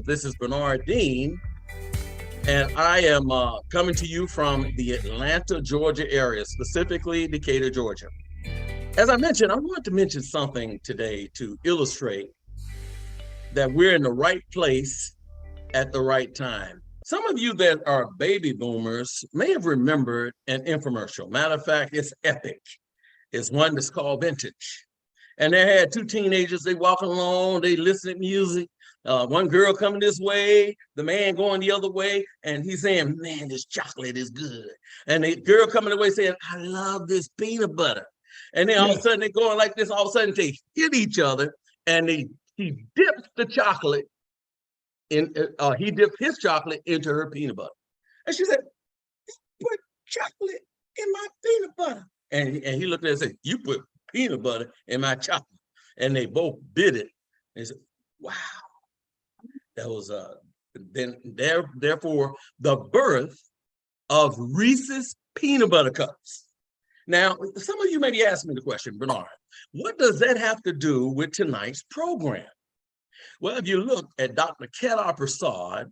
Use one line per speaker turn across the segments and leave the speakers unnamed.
This is Bernard Dean, and I am coming to you from the Atlanta, Georgia area, specifically Decatur, Georgia. As I mentioned, I want to mention something today to illustrate that we're in the right place at the right time. Some of you that are baby boomers may have remembered an infomercial. Matter of fact, it's epic. It's one that's called Vintage. And they had two teenagers, they walking along, they listen to music. One girl coming this way, the man going the other way, and he's saying, man, this chocolate is good. And the girl coming away saying, I love this peanut butter. And then all of a sudden they're going like this, all of a sudden they hit each other, and he dips the chocolate in, he dipped his chocolate into her peanut butter. And she said, put chocolate in my peanut butter. And he looked at her and said, you put peanut butter in my chocolate. And they both bit it. And said, wow. That was therefore the birth of Reese's peanut butter cups. Now, some of you may be asking me the question, Bernard, what does that have to do with tonight's program? Well, if you look at Dr. Kedar Prasad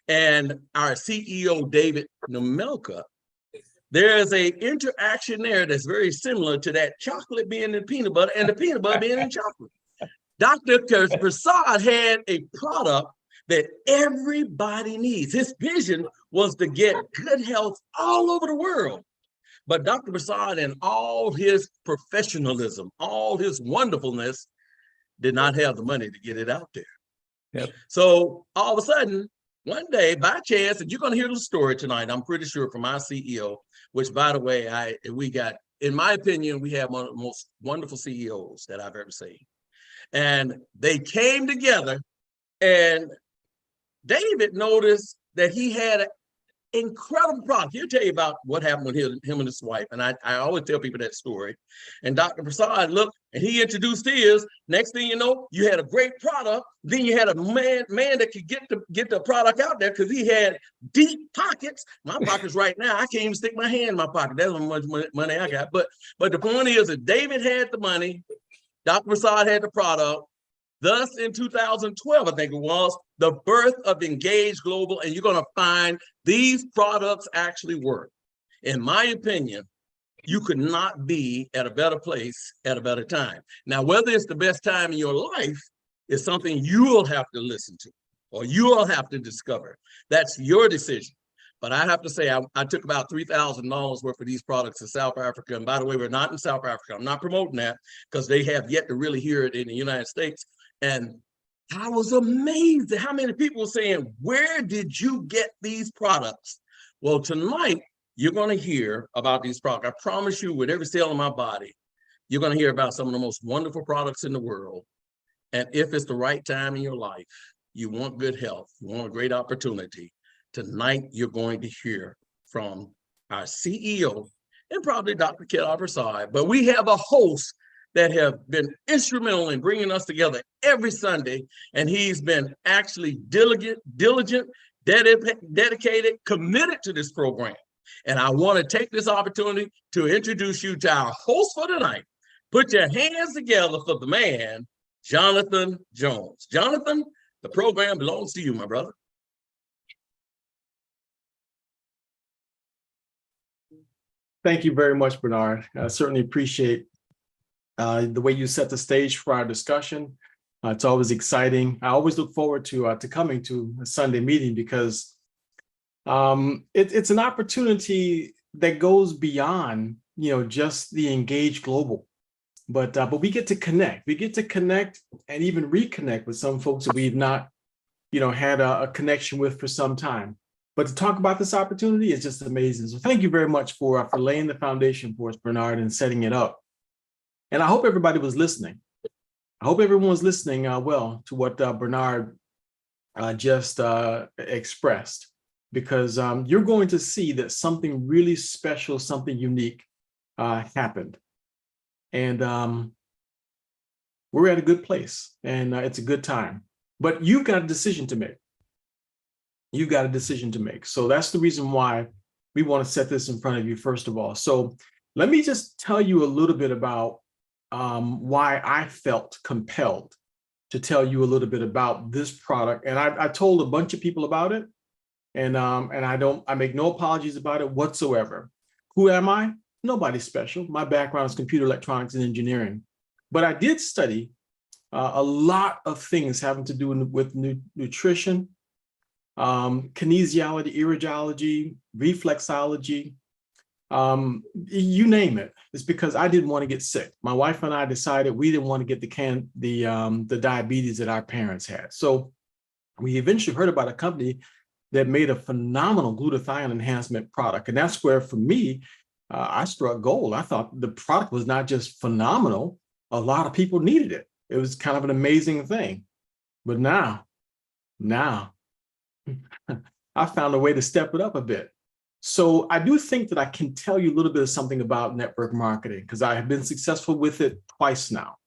and our CEO, David Nemelka, there's an interaction there that's very similar to that chocolate being in peanut butter and the peanut butter being in chocolate. Dr. Prasad had a product that everybody needs. His vision was to get good health all over the world. But Dr. Prasad, in all his professionalism, all his wonderfulness, did not have the money to get it out there. Yep. So all of a sudden, one day, by chance, and you're going to hear the story tonight, I'm pretty sure, from our CEO, which, by the way, we got, in my opinion, we have one of the most wonderful CEOs that I've ever seen. And they came together, and David noticed that he had an incredible product. He'll tell you about what happened with him and his wife. And I always tell people that story. And Dr. Prasad looked, and he introduced his. Next thing you know, you had a great product. Then you had a man that could get the product out there because he had deep pockets. My pockets right now, I can't even stick my hand in my pocket. That's how much money I got. But the point is that David had the money. Dr. Prasad had the product. Thus, in 2012, I think it was, the birth of Engage Global, and you're going to find these products actually work. In my opinion, you could not be at a better place at a better time. Now, whether it's the best time in your life is something you'll have to listen to or you'll have to discover. That's your decision. But I have to say, I took about $3,000 worth of these products to South Africa. And by the way, we're not in South Africa. I'm not promoting that because they have yet to really hear it in the United States. And I was amazed at how many people were saying, where did you get these products? Well, tonight, you're going to hear about these products. I promise you, with every cell in my body, you're going to hear about some of the most wonderful products in the world. And if it's the right time in your life, you want good health, you want a great opportunity, tonight, you're going to hear from our CEO and probably Dr. Kedar Prasad, but we have a host that have been instrumental in bringing us together every Sunday, and he's been actually diligent, dedicated, committed to this program. And I want to take this opportunity to introduce you to our host for tonight. Put your hands together for the man, Jonathan Jones. Jonathan, the program belongs to you, my brother.
Thank you very much, Bernard. I certainly appreciate the way you set the stage for our discussion. It's always exciting. I always look forward to coming to a Sunday meeting because it's an opportunity that goes beyond, just the Engage Global. But we get to connect. We get to connect and even reconnect with some folks that we've not, had a connection with for some time. But to talk about this opportunity is just amazing. So thank you very much for laying the foundation for us, Bernard, and setting it up. And I hope everybody was listening. I hope everyone was listening well to what Bernard just expressed, because you're going to see that something really special, something unique happened. And we're at a good place, and it's a good time. But you've got a decision to make. You've got a decision to make. So that's the reason why we want to set this in front of you, first of all. So let me just tell you a little bit about why I felt compelled to tell you a little bit about this product. And I told a bunch of people about it, and I make no apologies about it whatsoever. Who am I? Nobody special. My background is computer electronics and engineering, but I did study a lot of things having to do with nutrition, kinesiology, iridology, reflexology, you name it. It's because I didn't want to get sick. My wife and I decided we didn't want to get the diabetes that our parents had. So we eventually heard about a company that made a phenomenal glutathione enhancement product. And that's where, for me, I struck gold. I thought the product was not just phenomenal, a lot of people needed it. It was kind of an amazing thing. But now, I found a way to step it up a bit. So I do think that I can tell you a little bit of something about network marketing, because I have been successful with it twice now.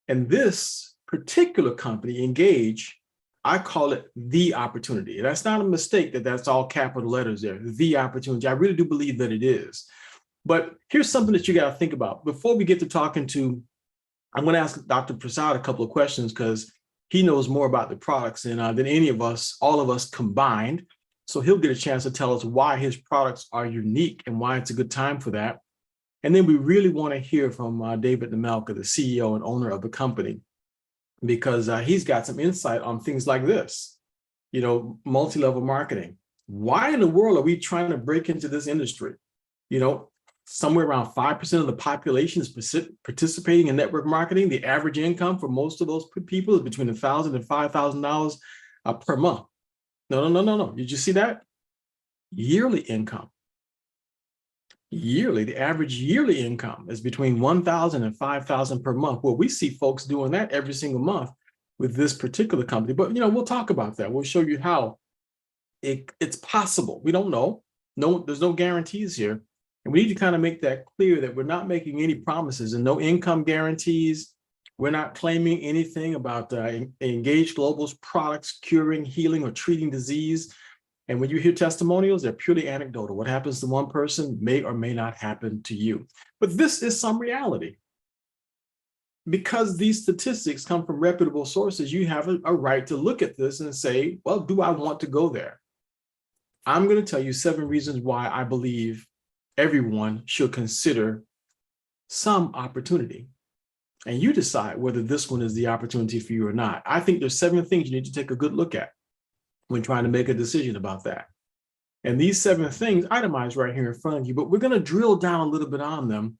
And this particular company, Engage, I call it the opportunity. That's not a mistake that that's all capital letters there, the opportunity. I really do believe that it is. But here's something that you got to think about. Before we get to talking to, I'm going to ask Dr. Prasad a couple of questions, because he knows more about the products than any of us, all of us combined. So he'll get a chance to tell us why his products are unique and why it's a good time for that. And then we really want to hear from David Nemelka, the CEO and owner of the company, because he's got some insight on things like this, multi-level marketing. Why in the world are we trying to break into this industry? Somewhere around 5% of the population is participating in network marketing. The average income for most of those people is between $1,000 and $5,000 per month. No. Did you see that? Yearly income. The average yearly income is between $1,000 and $5,000 per month. Well, we see folks doing that every single month with this particular company. But we'll talk about that. We'll show you how it's possible. We don't know. No, there's no guarantees here. And we need to kind of make that clear that we're not making any promises and no income guarantees. We're not claiming anything about Engage Global's products curing, healing, or treating disease. And when you hear testimonials, they're purely anecdotal. What happens to one person may or may not happen to you. But this is some reality. Because these statistics come from reputable sources, you have a right to look at this and say, well, do I want to go there? I'm going to tell you 7 reasons why I believe everyone should consider some opportunity. And you decide whether this one is the opportunity for you or not. I think there's 7 things you need to take a good look at when trying to make a decision about that. And these 7 things itemized right here in front of you, but we're going to drill down a little bit on them,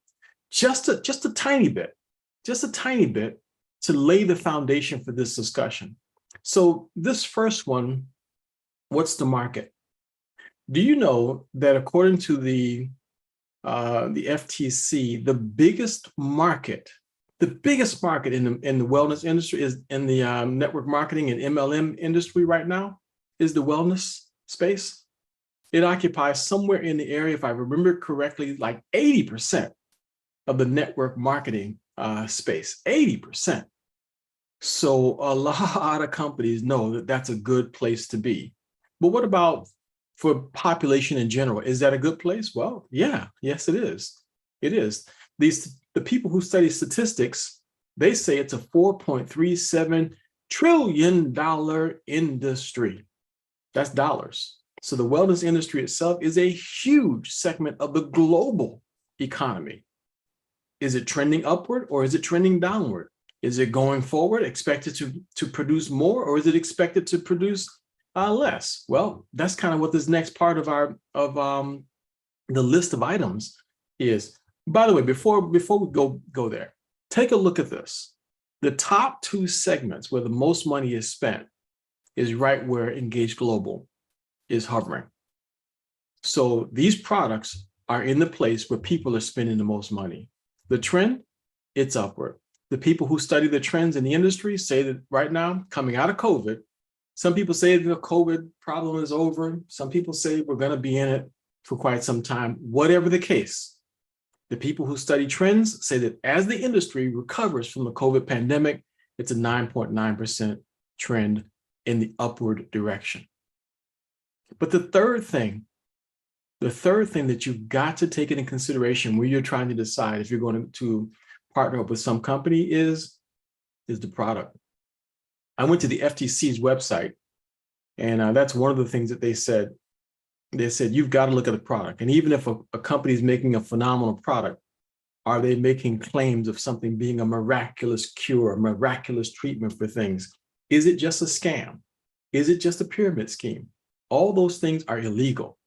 just a tiny bit to lay the foundation for this discussion. So this first one, what's the market? Do you know that according to the FTC, the biggest market in the wellness industry is in the network marketing and MLM industry right now is the wellness space? It occupies somewhere in the area, if I remember correctly, like 80% of the network marketing space, 80%. So a lot of companies know that that's a good place to be. But what about for population in general? Is that a good place? Well, yes, it is. It is. The people who study statistics, they say it's a $4.37 trillion industry. That's dollars. So the wellness industry itself is a huge segment of the global economy. Is it trending upward or is it trending downward? Is it going forward, expected to produce more, or is it expected to produce less? Well, that's kind of what this next part of the list of items is. By the way, before we go there, take a look at this. The top 2 segments where the most money is spent is right where Engage Global is hovering. So these products are in the place where people are spending the most money. The trend, it's upward. The people who study the trends in the industry say that right now, coming out of COVID, some people say the COVID problem is over. Some people say we're going to be in it for quite some time. Whatever the case, the people who study trends say that as the industry recovers from the COVID pandemic, it's a 9.9% trend in the upward direction. But the third thing that you've got to take into consideration when you're trying to decide if you're going to partner up with some company is the product. I went to the FTC's website, and that's one of the things that they said. They said, you've got to look at the product. And even if a company is making a phenomenal product, are they making claims of something being a miraculous cure, a miraculous treatment for things? Is it just a scam? Is it just a pyramid scheme? All those things are illegal.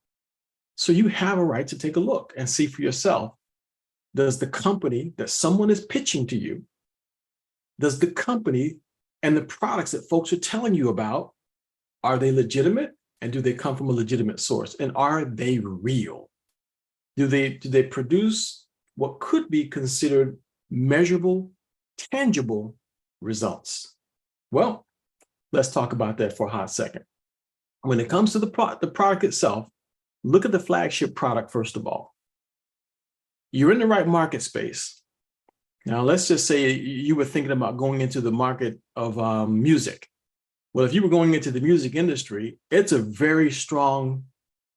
So you have a right to take a look and see for yourself, does the company that someone is pitching to you, does the company and the products that folks are telling you about, are they legitimate? And do they come from a legitimate source? And are they real? Do they produce what could be considered measurable, tangible results? Well, let's talk about that for a hot second. When it comes to the product itself, look at the flagship product first of all. You're in the right market space. Now, let's just say you were thinking about going into the market of music. Well, if you were going into the music industry, it's a very strong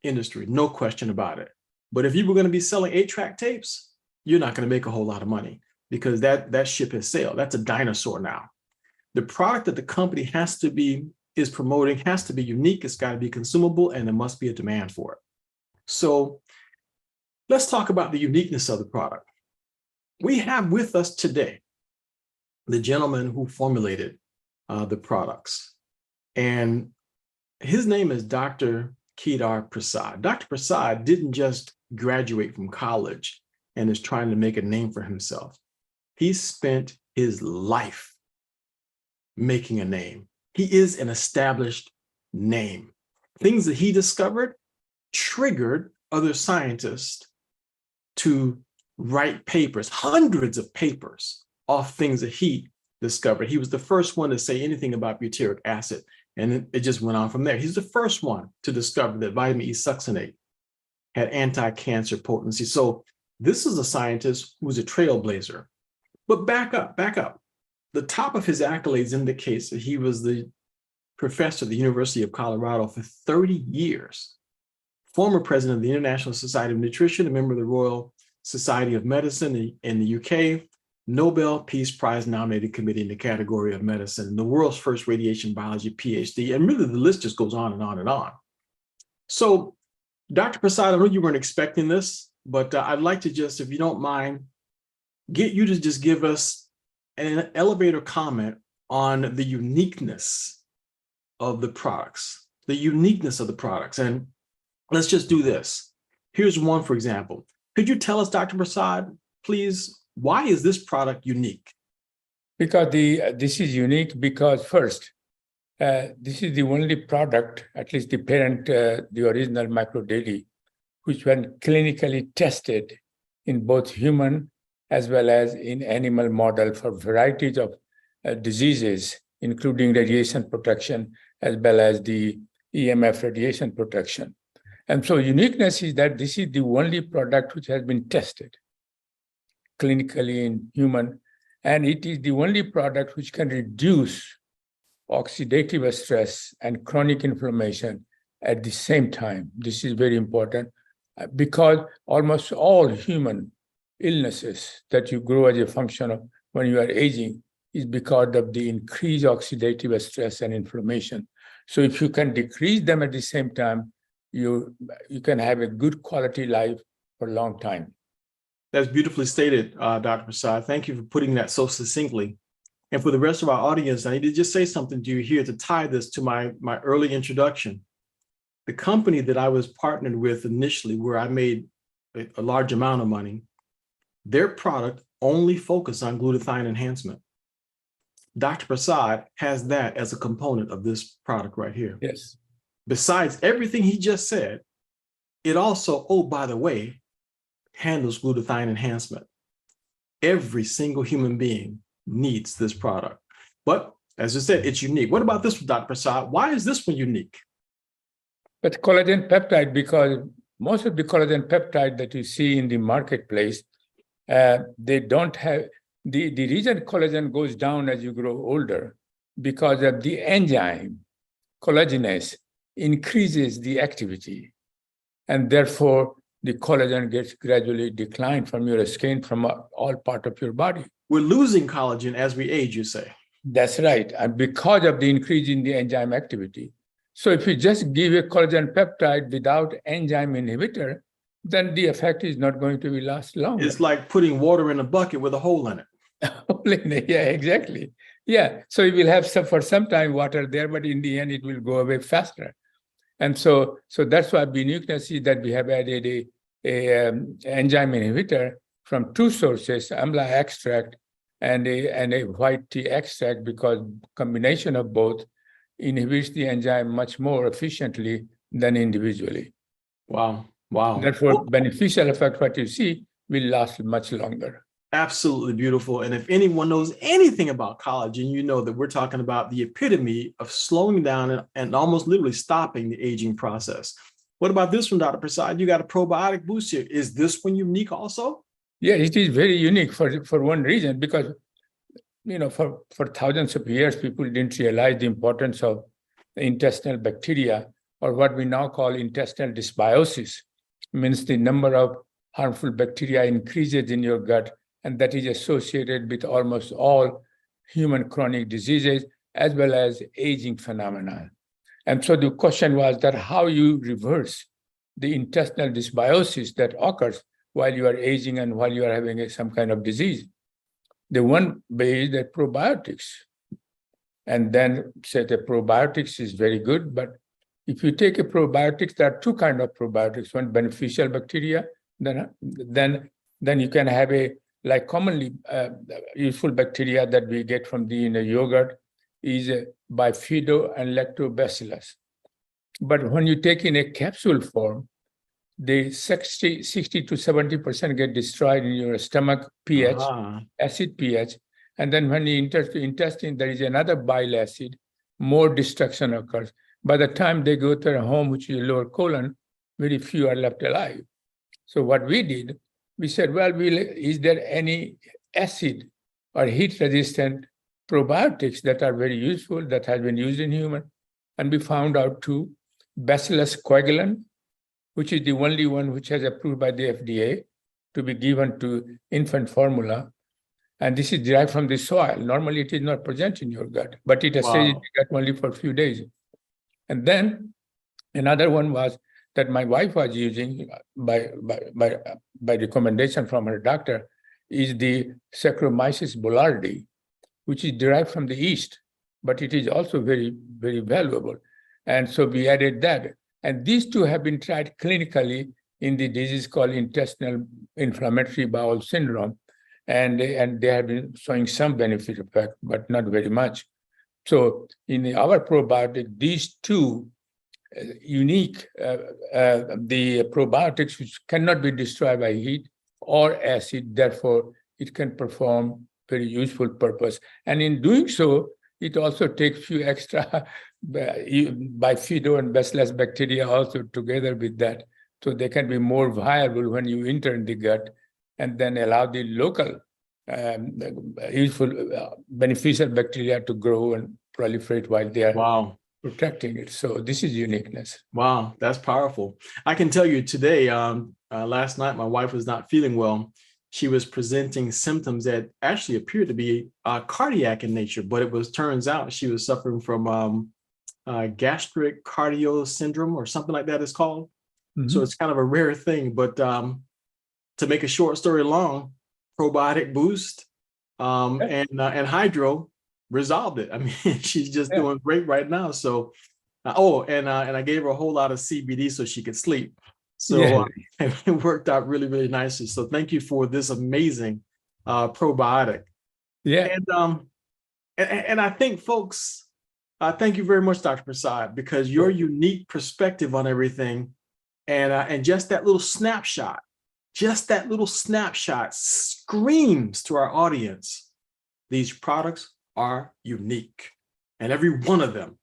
industry, no question about it. But if you were going to be selling 8-track tapes, you're not going to make a whole lot of money because that ship has sailed. That's a dinosaur now. The product that the company is promoting has to be unique. It's got to be consumable, and there must be a demand for it. So let's talk about the uniqueness of the product. We have with us today the gentleman who formulated the products. And his name is Dr. Kedar Prasad. Dr. Prasad didn't just graduate from college and is trying to make a name for himself. He spent his life making a name. He is an established name. Things that he discovered triggered other scientists to write papers, hundreds of papers off things that he discovered. He was the first one to say anything about butyric acid, and it just went on from there. He's the first one to discover that vitamin E succinate had anti-cancer potency. So this is a scientist who's a trailblazer. But back up. The top of his accolades indicates that he was the professor at the University of Colorado for 30 years, former president of the International Society of Nutrition, a member of the Royal Society of Medicine in the UK, Nobel Peace Prize nominated committee in the category of medicine, the world's first radiation biology PhD, and really the list just goes on and on and on. So, Dr. Prasad, I know you weren't expecting this, but I'd like to just, if you don't mind, get you to just give us an elevator comment on the uniqueness of the products, And let's just do this. Here's one, for example. Could you tell us, Dr. Prasad, please, why is this product unique?
Because this is unique because first, this is the only product, at least the parent, the original micro daily, which when clinically tested in both human as well as in animal model for varieties of diseases, including radiation protection, as well as the EMF radiation protection. And so uniqueness is that this is the only product which has been tested clinically in human, and it is the only product which can reduce oxidative stress and chronic inflammation at the same time. This is very important because almost all human illnesses that you grow as a function of when you are aging is because of the increased oxidative stress and inflammation. So if you can decrease them at the same time, you can have a good quality life for a long time.
That's beautifully stated, Dr. Prasad. Thank you for putting that so succinctly. And for the rest of our audience, I need to just say something to you here to tie this to my early introduction. The company that I was partnered with initially, where I made a large amount of money, their product only focused on glutathione enhancement. Dr. Prasad has that as a component of this product right here.
Yes.
Besides everything he just said, it also, oh, by the way, handles glutathione enhancement. Every single human being needs this product. But as I said, it's unique. What about this one, Dr. Prasad? Why is this one unique?
But collagen peptide, because most of the collagen peptide that you see in the marketplace, they don't have, the reason collagen goes down as you grow older, because of the enzyme, collagenase, increases the activity. And therefore, the collagen gets gradually declined from your skin, from all part of your body.
We're losing collagen as we age, you say?
That's right. And because of the increase in the enzyme activity. So if you just give a collagen peptide without enzyme inhibitor, then the effect is not going to be last long.
It's like putting water in a bucket with a hole in it.
Yeah, exactly. Yeah. So you will have for some time water there, but in the end it will go away faster. And so that's why uniqueness is that we have added a enzyme inhibitor from two sources, amla extract and a white tea extract, because combination of both inhibits the enzyme much more efficiently than individually.
Wow. Wow.
Therefore, beneficial effect, what you see, will last much longer.
Absolutely beautiful. And if anyone knows anything about collagen, you know that we're talking about the epitome of slowing down and almost literally stopping the aging process. What about this one, Dr. Prasad? You got a probiotic boost here. Is this one unique also?
Yeah, it is very unique for one reason, because for thousands of years, people didn't realize the importance of the intestinal bacteria, or what we now call intestinal dysbiosis. Means the number of harmful bacteria increases in your gut, and that is associated with almost all human chronic diseases as well as aging phenomena. And so the question was that how you reverse the intestinal dysbiosis that occurs while you are aging and while you are having some kind of disease. The one way is that probiotics. And then say the probiotics is very good, but if you take a probiotics, there are two kinds of probiotics. One, beneficial bacteria, then you can have like commonly useful bacteria that we get from the yogurt is bifido and lactobacillus. But when you take in a capsule form, the 60 to 70% get destroyed in your stomach pH, acid pH. And then when you enter the intestine, there is another bile acid, more destruction occurs. By the time they go to their home, which is lower colon, very few are left alive. So what we did, we said, well, is there any acid or heat-resistant probiotics that are very useful that has been used in human? And we found out two, Bacillus coagulant, which is the only one which has approved by the FDA to be given to infant formula. And this is derived from the soil. Normally, it is not present in your gut, but it stays in the gut only for a few days. And then another one was that my wife was using by recommendation from her doctor is the Saccharomyces boulardii, which is derived from the yeast, but it is also very, very valuable. And so we added that. And these two have been tried clinically in the disease called intestinal inflammatory bowel syndrome. And they have been showing some benefit effect, but not very much. So in our probiotic, these two unique, the probiotics which cannot be destroyed by heat or acid, therefore it can perform very useful purpose. And in doing so, it also takes few extra bifido and bacillus bacteria also together with that. So they can be more viable when you enter in the gut and then allow the local useful beneficial bacteria to grow and proliferate while they are protecting it. So this is uniqueness.
Wow, that's powerful. I can tell you today, last night, my wife was not feeling well. She was presenting symptoms that actually appeared to be cardiac in nature, but turns out she was suffering from gastric cardio syndrome or something like that it's called. Mm-hmm. So it's kind of a rare thing, but to make a short story long, probiotic boost and hydro resolved it. I mean, she's just doing great right now. So, and I gave her a whole lot of CBD so she could sleep. So it worked out really, really nicely. So thank you for this amazing probiotic.
Yeah.
And I think folks, thank you very much, Dr. Prasad, because your unique perspective on everything and just that little snapshot screams to our audience, these products are unique. And every one of them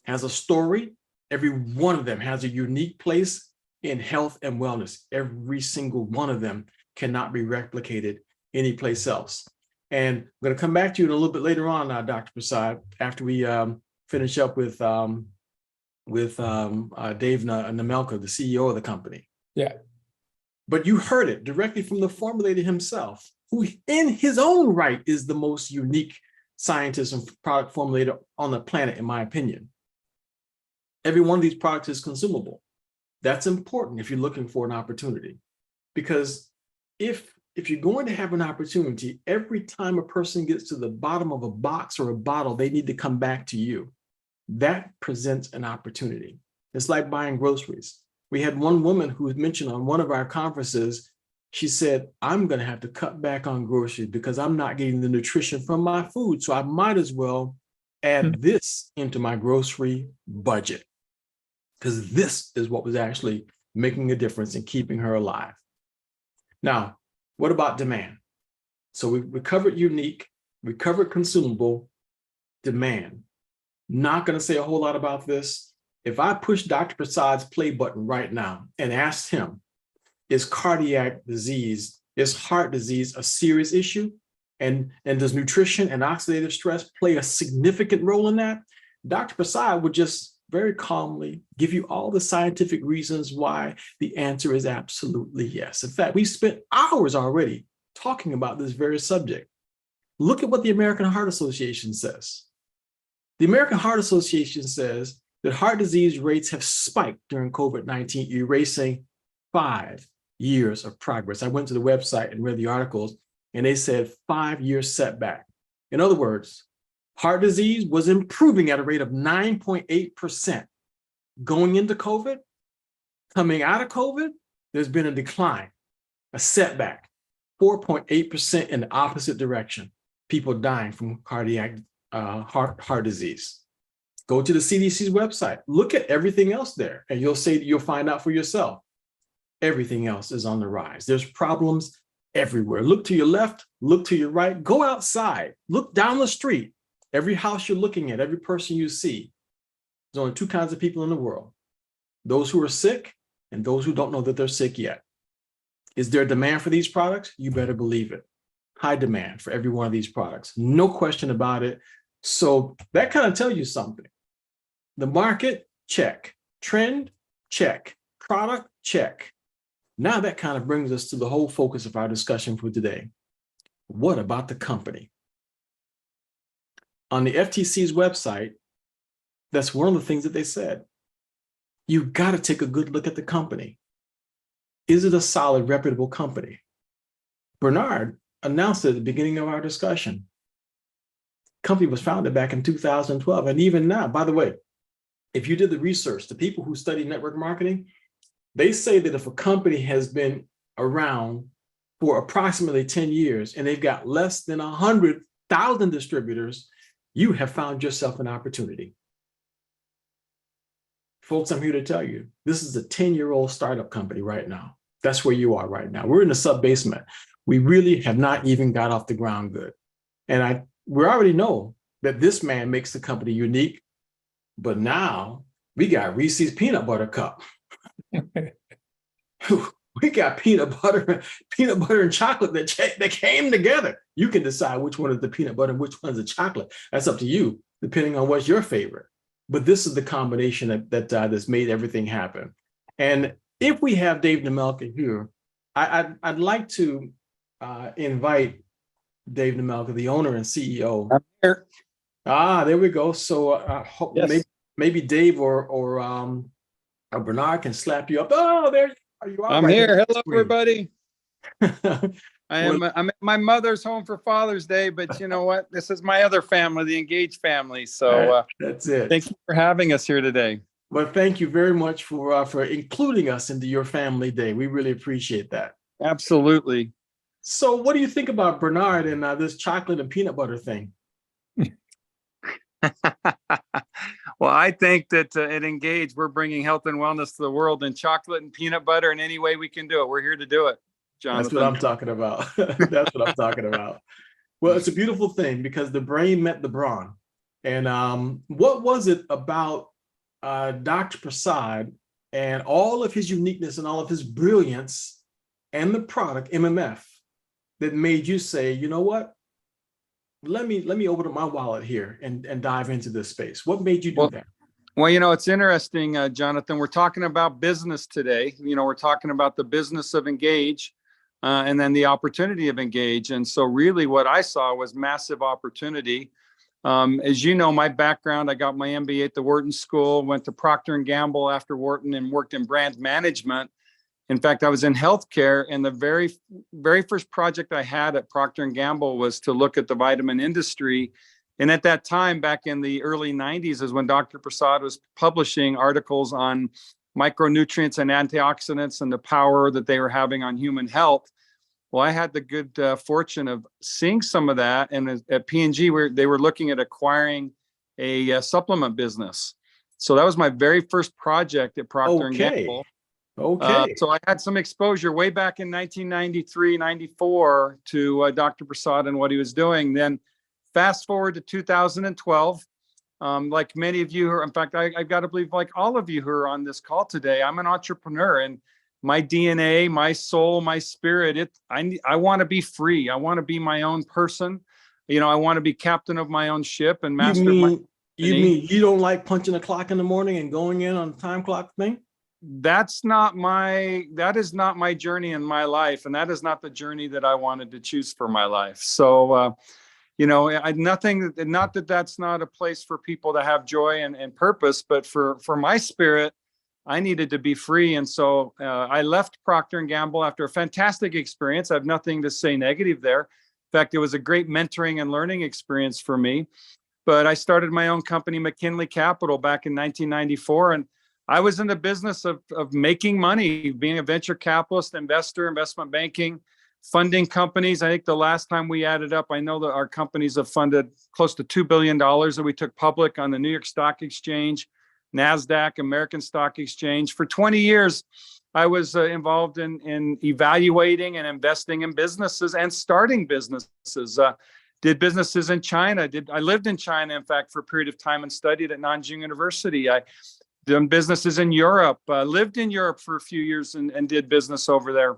has a story. Every one of them has a unique place in health and wellness. Every single one of them cannot be replicated anyplace else. And I'm going to come back to you in a little bit later on, Dr. Prasad, after we finish up with Dave Nemelka, the CEO of the company.
Yeah.
But you heard it directly from the formulator himself, who in his own right is the most unique scientist and product formulator on the planet, in my opinion. Every one of these products is consumable. That's important if you're looking for an opportunity, because if you're going to have an opportunity, every time a person gets to the bottom of a box or a bottle, they need to come back to you. That presents an opportunity. It's like buying groceries. We had one woman who was mentioned on one of our conferences. She said, I'm going to have to cut back on groceries because I'm not getting the nutrition from my food. So I might as well add this into my grocery budget, because this is what was actually making a difference in keeping her alive. Now, what about demand? So we covered unique, we covered consumable, demand. Not going to say a whole lot about this. If I push Dr. Prasad's play button right now and asked him, is cardiac disease, is heart disease a serious issue? And does nutrition and oxidative stress play a significant role in that? Dr. Prasad would just very calmly give you all the scientific reasons why the answer is absolutely yes. In fact, we've spent hours already talking about this very subject. Look at what the American Heart Association says. The American Heart Association says that heart disease rates have spiked during COVID-19, erasing 5 years of progress. I went to the website and read the articles, and they said 5 years setback. In other words, heart disease was improving at a rate of 9.8% going into COVID. Coming out of COVID, there's been a decline, a setback, 4.8% in the opposite direction. People dying from cardiac heart disease. Go to the CDC's website, look at everything else there, and you'll find out for yourself. Everything else is on the rise. There's problems everywhere. Look to your left, look to your right, go outside, look down the street. Every house you're looking at, every person you see, there's only two kinds of people in the world: those who are sick and those who don't know that they're sick yet. Is there a demand for these products? You better believe it. High demand for every one of these products. No question about it. So that kind of tells you something. The market, check. Trend, check. Product, check. Now that kind of brings us to the whole focus of our discussion for today. What about the company? On the FTC's website, that's one of the things that they said. You've got to take a good look at the company. Is it a solid, reputable company? Bernard announced it at the beginning of our discussion. The company was founded back in 2012. And even now, by the way, if you did the research, the people who study network marketing, they say that if a company has been around for approximately 10 years and they've got less than 100,000 distributors, you have found yourself an opportunity. Folks, I'm here to tell you, this is a 10-year-old startup company right now. That's where you are right now. We're in the sub-basement. We really have not even got off the ground good. And we already know that this man makes the company unique, but now we got Reese's Peanut Butter Cup. We got peanut butter and chocolate that came together. You can decide which one is the peanut butter and which one is the chocolate. That's up to you, depending on what's your favorite. But this is the combination that's made everything happen. And if we have Dave Nemelka here, I'd like to invite Dave Nemelka, the owner and CEO.
I'm here.
There we go. So
Yes.
maybe Dave or Bernard can slap you up. Oh, there you are.
I'm
right
here.
there on the
Hello,
screen.
everybody. I'm
Well-
at my mother's home for Father's Day, but you know what? This is my other family, the Engaged family. So
That's it.
thank you for having us here today.
Well, thank you very much for including us into your family day. We really appreciate that.
Absolutely.
So what do you think about Bernard and this chocolate and peanut butter thing?
Well, I think that at Engage, we're bringing health and wellness to the world, and chocolate and peanut butter in any way we can do it. We're here to do it, Jonathan.
That's what I'm talking about. That's what I'm talking about. Well, it's a beautiful thing because the brain met the brawn. And what was it about Dr. Prasad and all of his uniqueness and all of his brilliance and the product, MMF, that made you say, you know what? Let me open up my wallet here and dive into this space. What made you do that?
Well, you know, it's interesting, Jonathan. We're talking about business today. You know, we're talking about the business of Engage and then the opportunity of Engage. And so really what I saw was massive opportunity. As you know, my background, I got my MBA at the Wharton School, went to Procter & Gamble after Wharton and worked in brand management. In fact, I was in healthcare, and the very first project I had at Procter & Gamble was to look at the vitamin industry. And at that time, back in the early 90s, is when Dr. Prasad was publishing articles on micronutrients and antioxidants and the power that they were having on human health. Well, I had the good fortune of seeing some of that. And at P&G, they were looking at acquiring a supplement business. So that was my very first project at Procter & Gamble.
Okay.
So I had some exposure way back in 1993, 94 to Dr. Prasad and what he was doing. Then fast forward to 2012, like many of you who are, in fact, I've got to believe like all of you who are on this call today, I'm an entrepreneur, and my DNA, my soul, my spirit, I want to be free. I want to be my own person. You know, I want to be captain of my own ship and master of my destiny.
You mean you don't like punching the clock in the morning and going in on the time clock thing?
That is not my journey in my life. And that is not the journey that I wanted to choose for my life. So, you know, not that that's not a place for people to have joy and purpose, but for my spirit, I needed to be free. And so I left Procter & Gamble after a fantastic experience. I have nothing to say negative there. In fact, it was a great mentoring and learning experience for me. But I started my own company, McKinley Capital, back in 1994. And I was in the business of making money, being a venture capitalist, investor, investment banking, funding companies. I think the last time we added up, I know that our companies have funded close to $2 billion that we took public on the New York Stock Exchange, NASDAQ, American Stock Exchange. For 20 years, I was involved in evaluating and investing in businesses and starting businesses. Did businesses in China. I lived in China, in fact, for a period of time and studied at Nanjing University. I done businesses in Europe, lived in Europe for a few years and did business over there.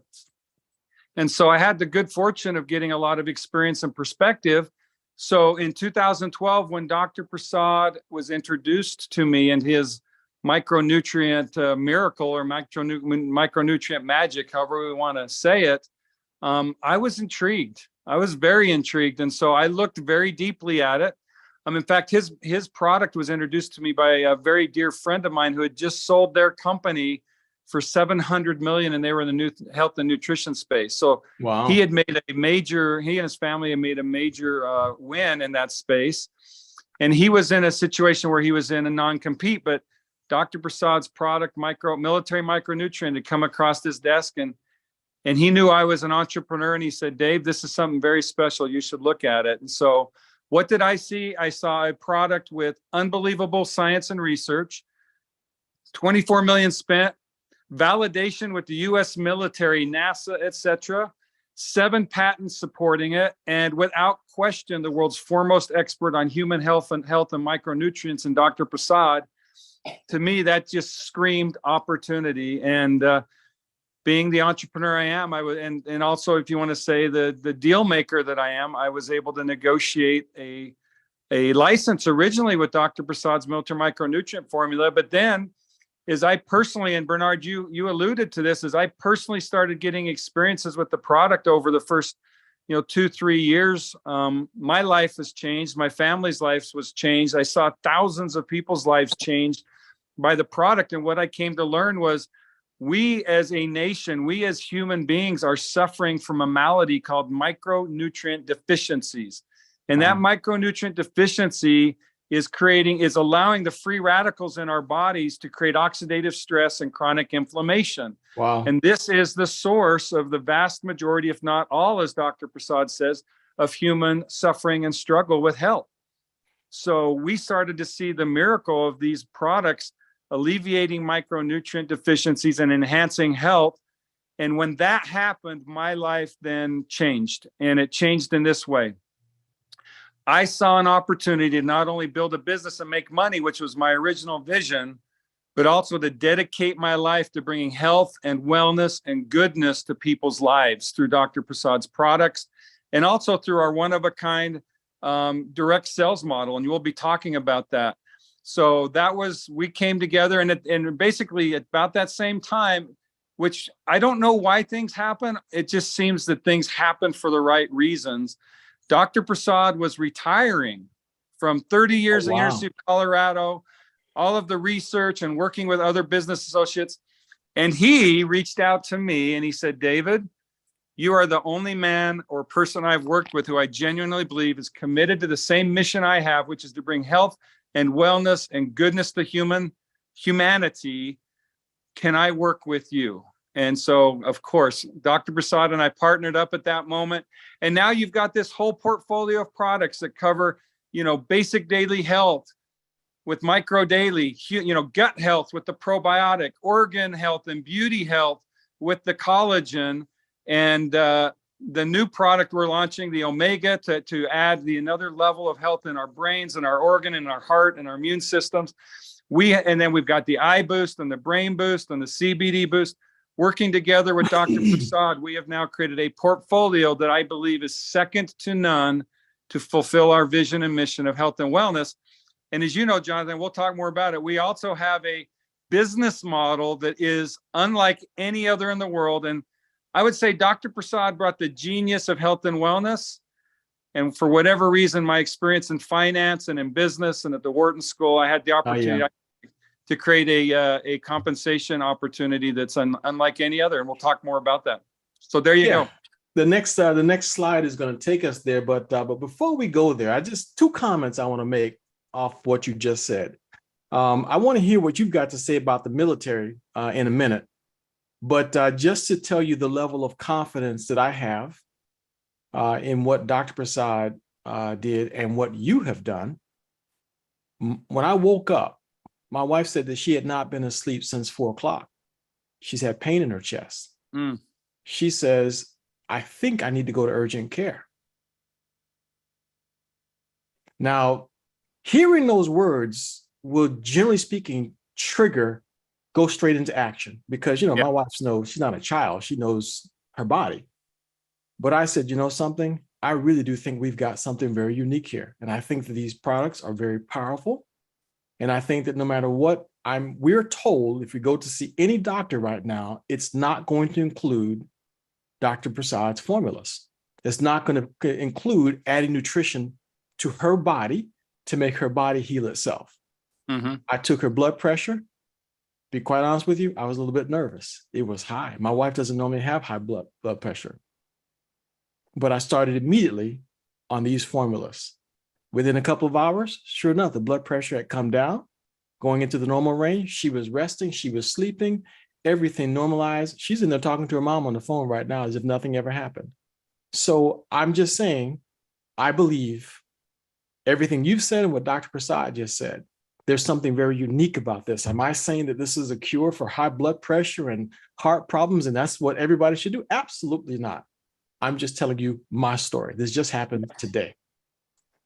And so I had the good fortune of getting a lot of experience and perspective. So in 2012, when Dr. Prasad was introduced to me and his micronutrient miracle or micronutrient magic, however we want to say it, I was intrigued. I was very intrigued. And so I looked very deeply at it. In fact, his product was introduced to me by a very dear friend of mine who had just sold their company for $700 million, and they were in the health and nutrition space. So wow. He and his family had made a major win in that space. And he was in a situation where he was in a non-compete, but Dr. Prasad's product, military micronutrient, had come across his desk, and he knew I was an entrepreneur, and he said, "Dave, this is something very special. You should look at it." And so what did I see? I saw a product with unbelievable science and research, 24 million spent, validation with the US military, NASA, etc., 7 patents supporting it, and without question, the world's foremost expert on human health and micronutrients, and Dr. Prasad. To me, that just screamed opportunity. And being the entrepreneur I am, and also, if you want to say the deal maker that I am, I was able to negotiate a license originally with Dr. Prasad's military micronutrient formula. But then, as I personally, and Bernard, you alluded to this, as I personally started getting experiences with the product over the first 2-3 years, my life has changed. My family's life was changed. I saw thousands of people's lives changed by the product. And what I came to learn was, we as a nation, we as human beings are suffering from a malady called micronutrient deficiencies. And that micronutrient deficiency is allowing the free radicals in our bodies to create oxidative stress and chronic inflammation. Wow. And this is the source of the vast majority, if not all, as Dr. Prasad says, of human suffering and struggle with health. So we started to see the miracle of these products alleviating micronutrient deficiencies and enhancing health. And when that happened, my life then changed. And it changed in this way. I saw an opportunity to not only build a business and make money, which was my original vision, but also to dedicate my life to bringing health and wellness and goodness to people's lives through Dr. Prasad's products, and also through our one-of-a-kind direct sales model. And we'll be talking about that. So we came together, and basically at about that same time, which I don't know why things happen. It just seems that things happen for the right reasons. Dr. Prasad was retiring from 30 years
Oh,
at
wow.
University of Colorado, all of the research and working with other business associates. And he reached out to me and he said, David, you are the only man or person I've worked with who I genuinely believe is committed to the same mission I have, which is to bring health and wellness and goodness to humanity. Can I work with you? And so, of course, Dr. Prasad and I partnered up at that moment. And now you've got this whole portfolio of products that cover, basic daily health with Micro Daily, gut health with the probiotic, organ health and beauty health with the collagen, and the new product we're launching, the Omega, to add another level of health in our brains and our organ and our heart and our immune systems. And then we've got the eye boost and the brain boost and the CBD boost. Working together with Dr. Prasad, we have now created a portfolio that I believe is second to none to fulfill our vision and mission of health and wellness. And as you know, Jonathan, we'll talk more about it. We also have a business model that is unlike any other in the world. And I would say Dr. Prasad brought the genius of health and wellness. And for whatever reason, my experience in finance and in business and at the Wharton School, I had the opportunity to create a compensation opportunity that's unlike any other. And we'll talk more about that. So there you go.
The next slide is going to take us there. But before we go there, two comments I want to make off what you just said. I want to hear what you've got to say about the military in a minute. But just to tell you the level of confidence that I have in what Dr. Prasad did and what you have done. When I woke up, my wife said that she had not been asleep since 4 o'clock. She's had pain in her chest. She says, I think I need to go to urgent care. Now, hearing those words will, generally speaking, go straight into action because, my wife knows she's not a child. She knows her body. But I said, something, I really do think we've got something very unique here. And I think that these products are very powerful. And I think that no matter what we're told, if we go to see any doctor right now, it's not going to include Dr. Prasad's formulas. It's not going to include adding nutrition to her body to make her body heal itself. I took her blood pressure. Be quite honest with you, I was a little bit nervous. It was high. My wife doesn't normally have high blood pressure. But I started immediately on these formulas. Within a couple of hours, sure enough, the blood pressure had come down, going into the normal range. She was resting, she was sleeping, everything normalized. She's in there talking to her mom on the phone right now as if nothing ever happened. So I'm just saying, I believe everything you've said and what Dr. Prasad just said. There's something very unique about this. Am I saying that this is a cure for high blood pressure and heart problems and that's what everybody should do? Absolutely not. I'm just telling you my story. This just happened today.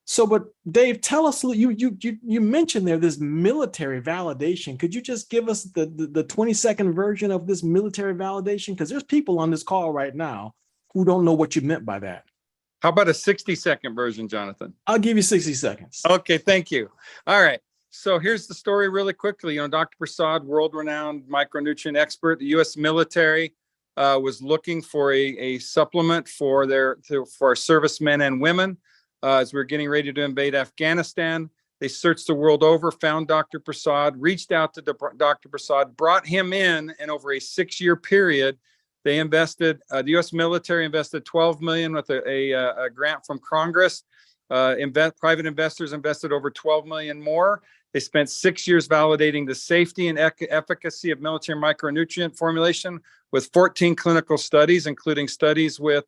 So, but Dave, tell us, you mentioned there this military validation. Could you just give us the 20-second version of this military validation? Because there's people on this call right now who don't know what you meant by that.
How about a 60-second version, Jonathan?
I'll give you 60 seconds.
Okay, thank you. All right. So here's the story really quickly. Dr. Prasad, world-renowned micronutrient expert, the U.S. military was looking for a supplement for our servicemen and women. As we were getting ready to invade Afghanistan, they searched the world over, found Dr. Prasad, reached out to Dr. Prasad, brought him in, and over a 6-year period, they invested, the U.S. military invested $12 million with a grant from Congress. Private investors invested over $12 million more. They spent 6 years validating the safety and efficacy of military micronutrient formulation with 14 clinical studies, including studies with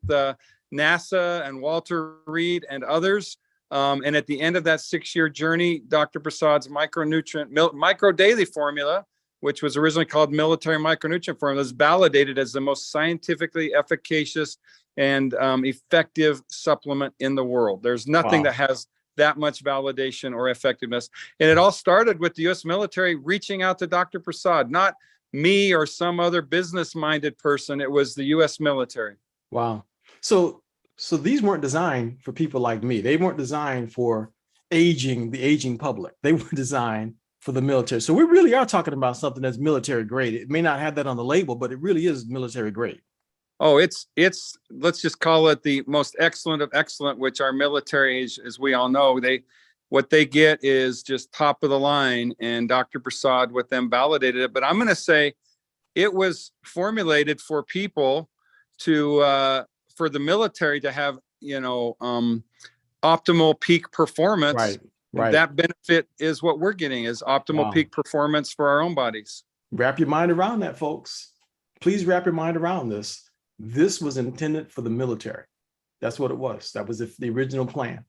NASA and Walter Reed and others. And at the end of that 6-year journey, Dr. Prasad's Micro Daily formula, which was originally called military micronutrient formula, is validated as the most scientifically efficacious and effective supplement in the world. There's nothing that has that much validation or effectiveness. And it all started with the U.S. military reaching out to Dr. Prasad, not me or some other business-minded person. It was the U.S. military.
Wow. So these weren't designed for people like me. They weren't designed for the aging public. They were designed for the military. So we really are talking about something that's military grade. It may not have that on the label, but it really is military grade.
Oh, it's let's just call it the most excellent of excellent, which our military is, as we all know, what they get is just top of the line, and Dr. Prasad with them validated it. But I'm going to say it was formulated for people to, for the military to have, optimal peak performance.
Right. Right.
That benefit is what we're getting, is optimal
Wow.
peak performance for our own bodies.
Wrap your mind around that, folks. Please wrap your mind around this. This was intended for the military. That's what it was. That was the original plan.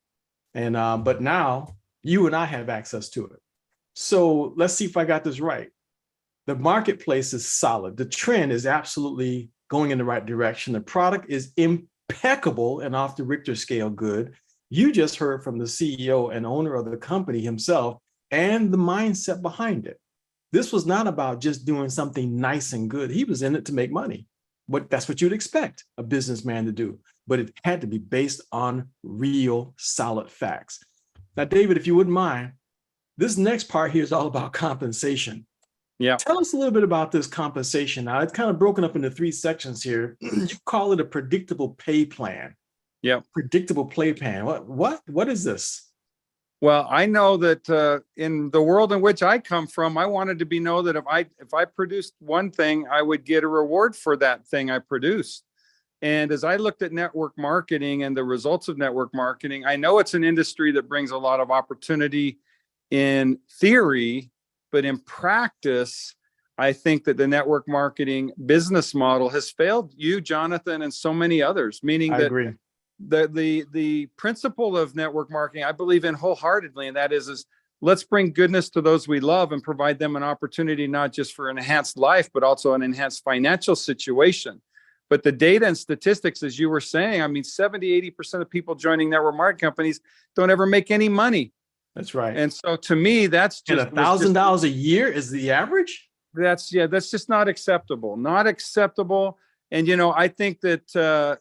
And but now you and I have access to it. So let's see if I got this right. The marketplace is solid. The trend is absolutely going in the right direction. The product is impeccable and off the Richter scale good. You just heard from the CEO and owner of the company himself and the mindset behind it. This was not about just doing something nice and good. He was in it to make money. That's what you'd expect a businessman to do. But it had to be based on real solid facts. Now, David, if you wouldn't mind, this next part here is all about compensation.
Yeah.
Tell us a little bit about this compensation. Now, it's kind of broken up into 3 sections here. You call it a predictable pay plan.
Yeah.
Predictable pay plan. What is this?
Well, I know that in the world in which I come from, I wanted to know that if I produced one thing, I would get a reward for that thing I produced. And as I looked at network marketing and the results of network marketing, I know it's an industry that brings a lot of opportunity in theory, but in practice, I think that the network marketing business model has failed you, Jonathan, and so many others, meaning
I
that
agree.
the principle of network marketing, I believe in wholeheartedly, and that is let's bring goodness to those we love and provide them an opportunity, not just for an enhanced life, but also an enhanced financial situation. But the data and statistics, as you were saying, I mean, 70-80% of people joining network marketing companies don't ever make any money.
That's right.
And so to me, that's just
$1,000 a year is the average.
That's just not acceptable. Not acceptable. And, I think that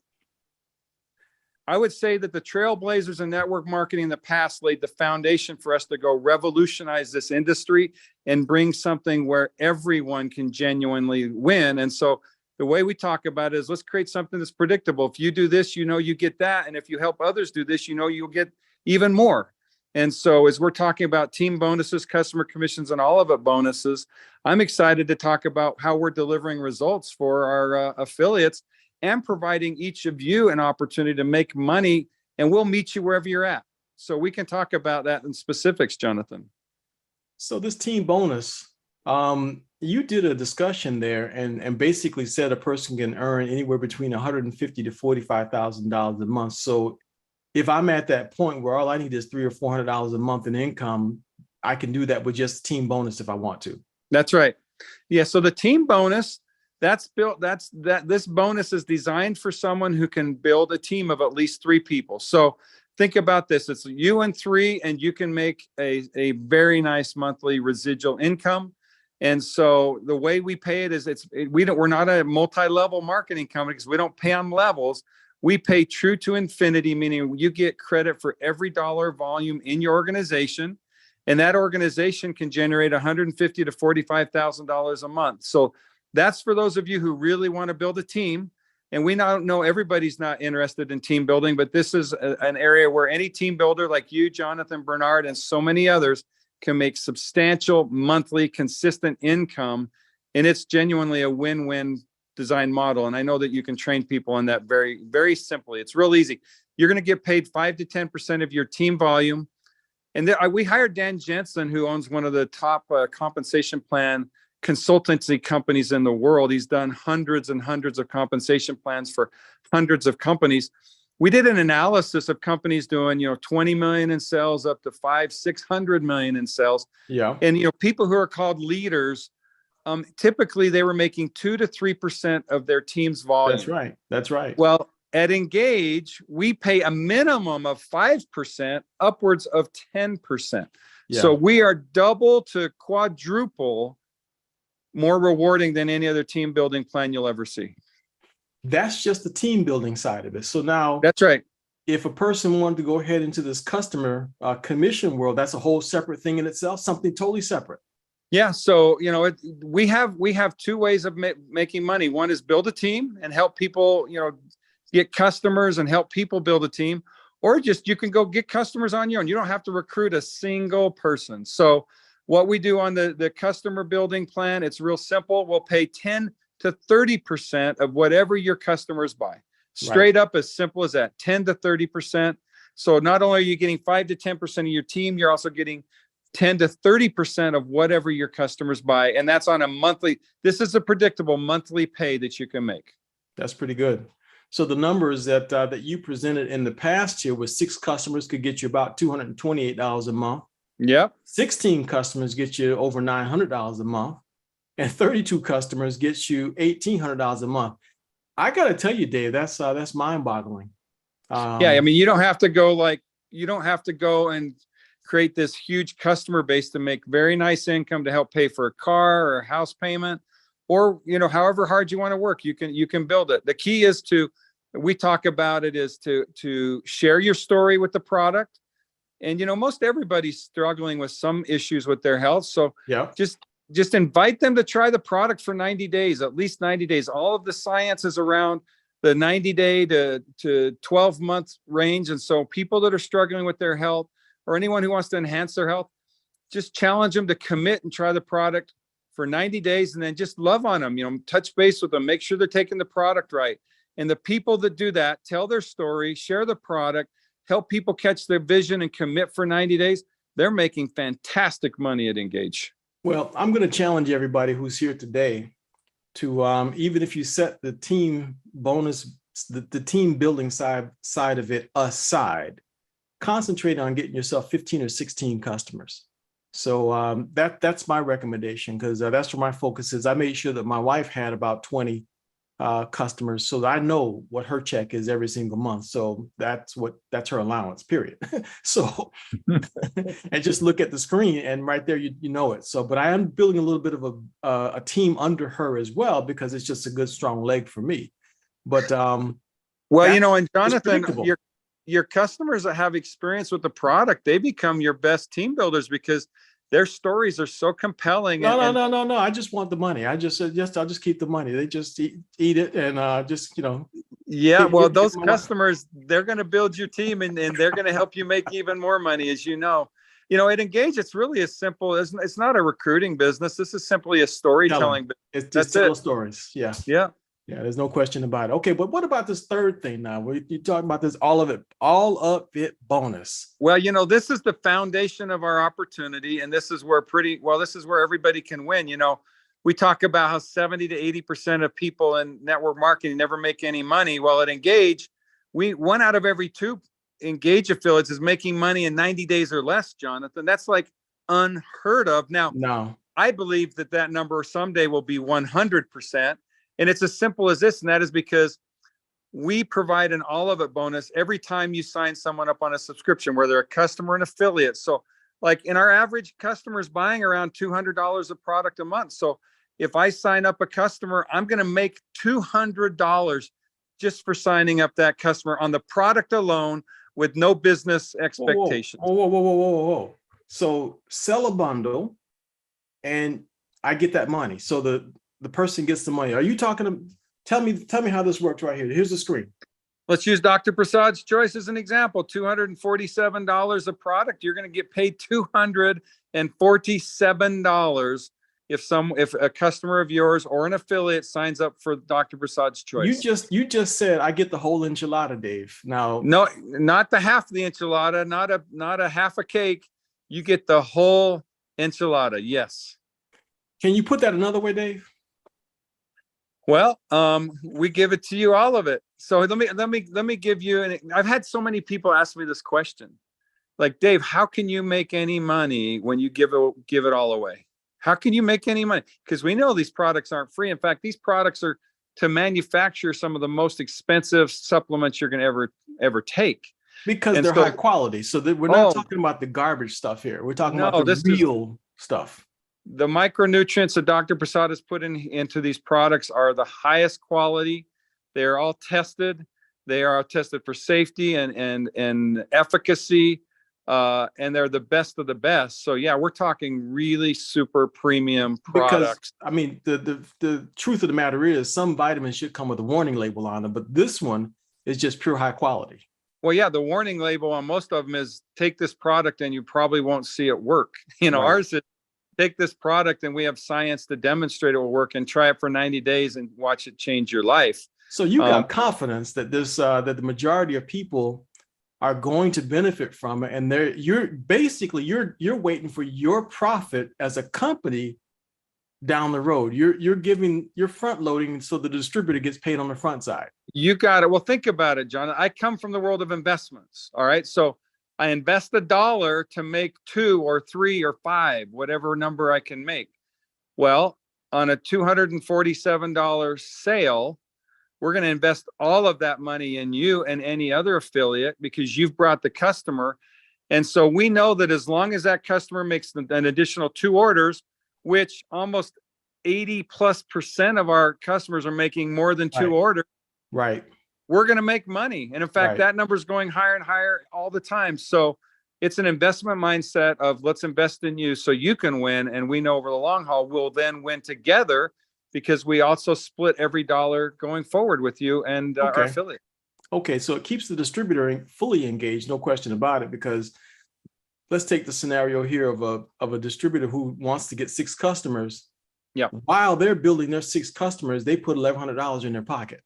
I would say that the trailblazers in network marketing in the past laid the foundation for us to go revolutionize this industry and bring something where everyone can genuinely win. And so the way we talk about it is, let's create something that's predictable. If you do this, you get that. And if you help others do this, you'll get even more. And so as we're talking about team bonuses, customer commissions, and all of it bonuses, I'm excited to talk about how we're delivering results for our affiliates and providing each of you an opportunity to make money, and we'll meet you wherever you're at. So we can talk about that in specifics, Jonathan.
So this team bonus, you did a discussion there and basically said a person can earn anywhere between $150,000 to $45,000 a month. So if I'm at that point where all I need is $300 or $400 a month in income, I can do that with just team bonus if I want to.
That's right. Yeah. So the team bonus, this bonus is designed for someone who can build a team of at least 3 people. So think about this. It's you and 3, and you can make a very nice monthly residual income. And so the way we pay it is we're not a multi-level marketing company, because we don't pay on levels. We pay true to infinity, meaning you get credit for every dollar volume in your organization. And that organization can generate $150,000 to $45,000 a month. So that's for those of you who really want to build a team. And we don't know, everybody's not interested in team building, but this is an area where any team builder like you, Jonathan, Bernard, and so many others can make substantial monthly consistent income. And it's genuinely a win-win design model. And I know that you can train people on that very, very simply. It's real easy. You're going to get paid 5 to 10% of your team volume. And we hired Dan Jensen, who owns one of the top compensation plan consultancy companies in the world. He's done hundreds and hundreds of compensation plans for hundreds of companies. We did an analysis of companies doing, 20 million in sales up to 500-600 million in sales.
Yeah.
And, people who are called leaders, typically they were making 2 to 3% of their team's volume.
That's right. That's right.
Well, at Engage, we pay a minimum of 5%, upwards of 10%.
Yeah.
So we are double to quadruple more rewarding than any other team building plan you'll ever see.
That's just the team building side of it. So now,
that's right.
If a person wanted to go ahead into this customer commission world, that's a whole separate thing in itself, something totally separate.
Yeah. So, we have 2 ways of making money. One is build a team and help people, get customers and help people build a team. or just you can go get customers on your own. You don't have to recruit a single person. So what we do on the customer building plan, it's real simple. We'll pay 10 to 30% of whatever your customers buy. Straight up, as simple as that, 10 to 30%. So not only are you getting 5 to 10% of your team, you're also getting 10 to 30% of whatever your customers buy. And that's on a monthly, this is a predictable monthly pay that you can make.
That's pretty good. So the numbers that you presented in the past year with 6 customers could get you about $228 a month.
Yep.
16 customers get you over $900 a month, and 32 customers gets you $1,800 a month. I got to tell you, Dave, that's mind-boggling.
Yeah, I mean, you don't have to go and create this huge customer base to make very nice income to help pay for a car or a house payment, or, you know, however hard you want to work, you can build it. The key is we talk about it is to share your story with the product. And, you know, most everybody's struggling with some issues with their health. So
yeah,
just invite them to try the product for 90 days, at least 90 days. All of the science is around the 90-day to 12-month range. And so people that are struggling with their health, or anyone who wants to enhance their health, just challenge them to commit and try the product for 90 days, and then just love on them, you know, touch base with them, make sure they're taking the product right. And the people that do that, tell their story, share the product, help people catch their vision and commit for 90 days, they're making fantastic money at Engage.
Well, I'm going to challenge everybody who's here today to, even if you set the team bonus, the team building side of it aside, concentrate on getting yourself 15 or 16 customers. So that's my recommendation, because that's where my focus is. I made sure that my wife had about 20 customers, so that I know what her check is every single month. So that's her allowance, period. So, and just look at the screen, and right there, you know it. So, but I am building a little bit of a team under her as well, because it's just a good, strong leg for me. But
well, you know, and Jonathan, your customers that have experience with the product, they become your best team builders because their stories are so compelling.
No. I just want the money. I'll just keep the money. They just eat it and just, you know.
Yeah, well, those customers, they're going to build your team, and they're going to help you make even more money, as you know. You know, at Engage, it's really as simple as, it's not a recruiting business. This is simply a storytelling business.
It's just tell stories. Yeah.
Yeah.
Yeah, there's no question about it. Okay, but what about this third thing now? You're talking about this all of it bonus.
Well, you know, this is the foundation of our opportunity, and this is where everybody can win. You know, we talk about how 70 to 80% of people in network marketing never make any money. Well, at Engage, 1 out of every 2 Engage affiliates is making money in 90 days or less, Jonathan. That's like unheard of. Now,
no,
I believe that number someday will be 100%. And it's as simple as this, and that is because we provide an all of it bonus every time you sign someone up on a subscription, where they're a customer and affiliate. So like in our average customers buying around $200 of product a month. So if I sign up a customer, I'm going to make $200 just for signing up that customer on the product alone, with no business expectations.
Whoa. So sell a bundle and I get that money. So the person gets the money. Are you talking to, tell me how this works right here. Here's the screen.
Let's use Dr. Prasad's Choice as an example. $247 a product. You're going to get paid $247 if a customer of yours or an affiliate signs up for Dr. Prasad's Choice.
You just said I get the whole enchilada, Dave. Now,
no, not the half of the enchilada, not a half a cake. You get the whole enchilada. Yes.
Can you put that another way, Dave?
Well, we give it to you, all of it. So let me give you, and I've had so many people ask me this question, like, Dave, how can you make any money when you give it all away? How can you make any money? Because we know these products aren't free. In fact, these products are to manufacture some of the most expensive supplements you're going to ever take.
Because they're high quality. So we're not talking about the garbage stuff here. We're talking about the real stuff.
The micronutrients that Dr. Prasad has put into these products are the highest quality. They are all tested. They are tested for safety and efficacy, and they're the best of the best. So yeah, we're talking really super premium products.
Because, I mean, the truth of the matter is, some vitamins should come with a warning label on them, but this one is just pure high quality.
Well, yeah, the warning label on most of them is take this product and you probably won't see it work.
Right.
Ours is take this product and we have science to demonstrate it will work, and try it for 90 days and watch it change your life.
So you got confidence that that the majority of people are going to benefit from it, and you're waiting for your profit as a company down the road. You're front loading so the distributor gets paid on the front side.
You got it. Well, think about it, John. I come from the world of investments. All right. So I invest $1 to make 2 or 3 or 5, whatever number I can make. Well, on a $247 sale, we're going to invest all of that money in you and any other affiliate because you've brought the customer. And so we know that as long as that customer makes an additional 2 orders, which almost 80+% of our customers are making more than 2 orders.
Right.
We're going to make money. And in fact, that number is going higher and higher all the time. So it's an investment mindset of let's invest in you so you can win. And we know over the long haul, we'll then win together because we also split every dollar going forward with you and our affiliate.
Okay. So it keeps the distributor fully engaged. No question about it, because let's take the scenario here of a distributor who wants to get 6 customers.
Yeah.
While they're building their 6 customers, they put $1,100 in their pocket.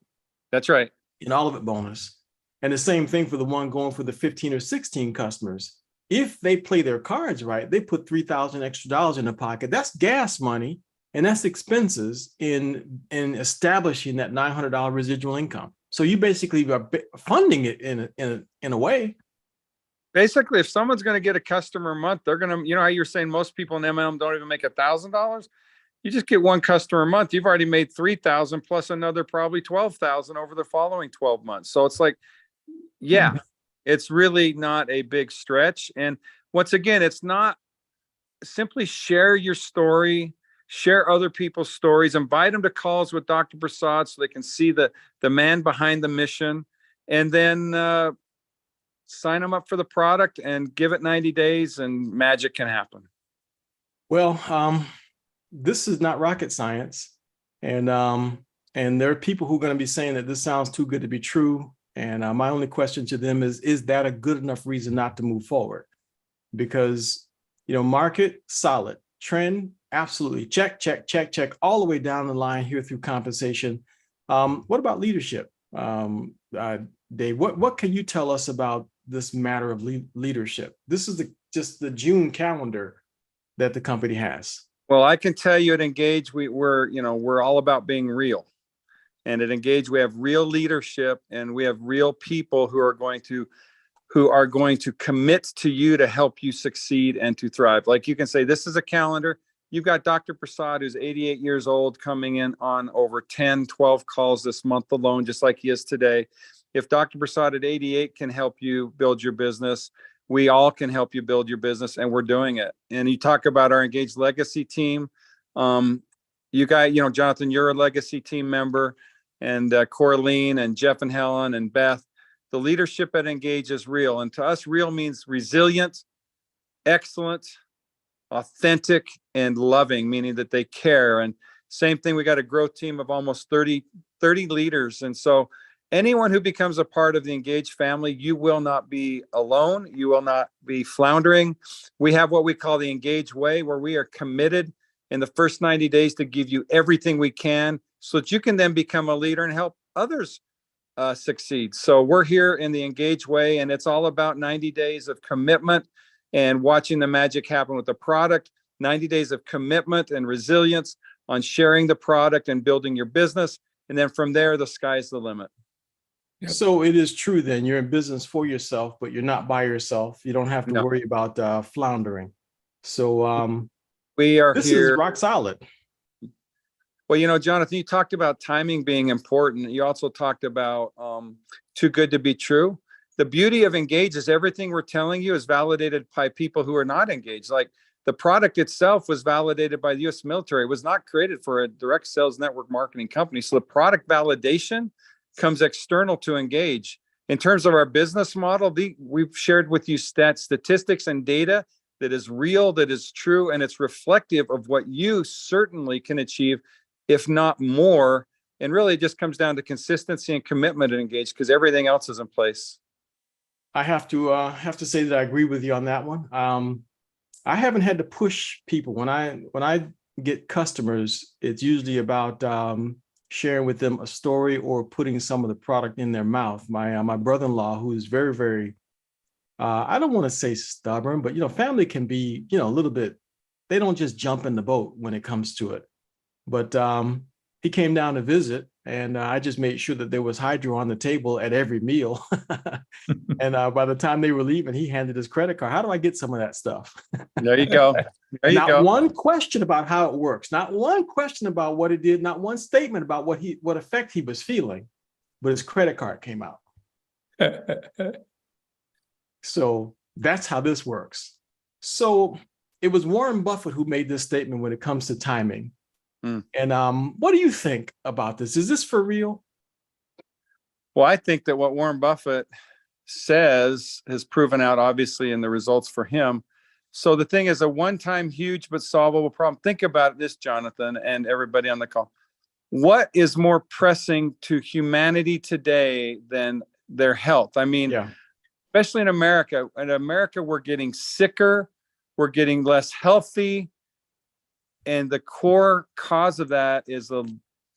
That's right.
And all of it bonus. And the same thing for the one going for the 15 or 16 customers. If they play their cards right, they put $3,000 extra in the pocket. That's gas money, and that's expenses in establishing that $900 residual income. So you basically are funding it in a way.
Basically, if someone's going to get a customer a month, they're going to, how you're saying most people in MLM don't even make $1,000. You just get 1 customer a month. You've already made 3,000 plus another probably 12,000 over the following 12 months. So it's like, yeah, it's really not a big stretch. And once again, it's not simply share your story, share other people's stories, invite them to calls with Dr. Prasad so they can see the man behind the mission, and then sign them up for the product and give it 90 days and magic can happen.
Well, this is not rocket science. And there are people who are going to be saying that this sounds too good to be true. And my only question to them is that a good enough reason not to move forward? Because, market solid, trend, absolutely. Check, all the way down the line here through compensation. What about leadership? Dave, what can you tell us about this matter of leadership? This is just the June calendar that the company has.
Well, I can tell you at Engage, we're all about being real. And at Engage, we have real leadership and we have real people who are going to commit to you to help you succeed and to thrive. Like you can say, this is a calendar. You've got Dr. Prasad, who's 88 years old, coming in on over 10, 12 calls this month alone, just like he is today. If Dr. Prasad at 88 can help you build your business, we all can help you build your business, and we're doing it. And you talk about our Engage Legacy team. You guys, Jonathan, you're a Legacy team member, and Coraline and Jeff and Helen and Beth. The leadership at Engage is real. And to us, real means resilient, excellent, authentic, and loving, meaning that they care. And same thing, we got a growth team of almost 30 leaders. And so anyone who becomes a part of the Engage family, you will not be alone. You will not be floundering. We have what we call the Engage way, where we are committed in the first 90 days to give you everything we can so that you can then become a leader and help others succeed. So we're here in the Engage way, and it's all about 90 days of commitment and watching the magic happen with the product, 90 days of commitment and resilience on sharing the product and building your business. And then from there, the sky's the limit.
Yep. So it is true then, you're in business for yourself, but you're not by yourself. You don't have to worry about floundering. So
we are
this
here.
Is rock solid.
Well, Jonathan, you talked about timing being important. You also talked about too good to be true. The beauty of Engage is everything we're telling you is validated by people who are not engaged. Like the product itself was validated by the U.S. military. It was not created for a direct sales network marketing company. So the product validation comes external to Engage. In terms of our business model, we've shared with you statistics and data that is real, that is true, and it's reflective of what you certainly can achieve, if not more. And really, it just comes down to consistency and commitment at Engage, because everything else is in place.
I have to say that I agree with you on that one. I haven't had to push people when I get customers. It's usually about sharing with them a story or putting some of the product in their mouth. My brother-in-law, who is very, very I don't want to say stubborn, but family can be a little bit. They don't just jump in the boat when it comes to it. But he came down to visit, and I just made sure that there was hydro on the table at every meal. And by the time they were leaving, he handed his credit card. How do I get some of that stuff?
There you go. There you
Not
go.
one question about how it works, not one question about what it did, not one statement about what effect he was feeling, but his credit card came out. So that's how this works. So it was Warren Buffett who made this statement when it comes to timing. And what do you think about this? Is this for real?
Well, I think that what Warren Buffett says has proven out, obviously, in the results for him. So the thing is, a one-time huge but solvable problem. Think about this, Jonathan, and everybody on the call. What is more pressing to humanity today than their health? I mean, especially in America. In America, we're getting sicker, we're getting less healthy. And the core cause of that is a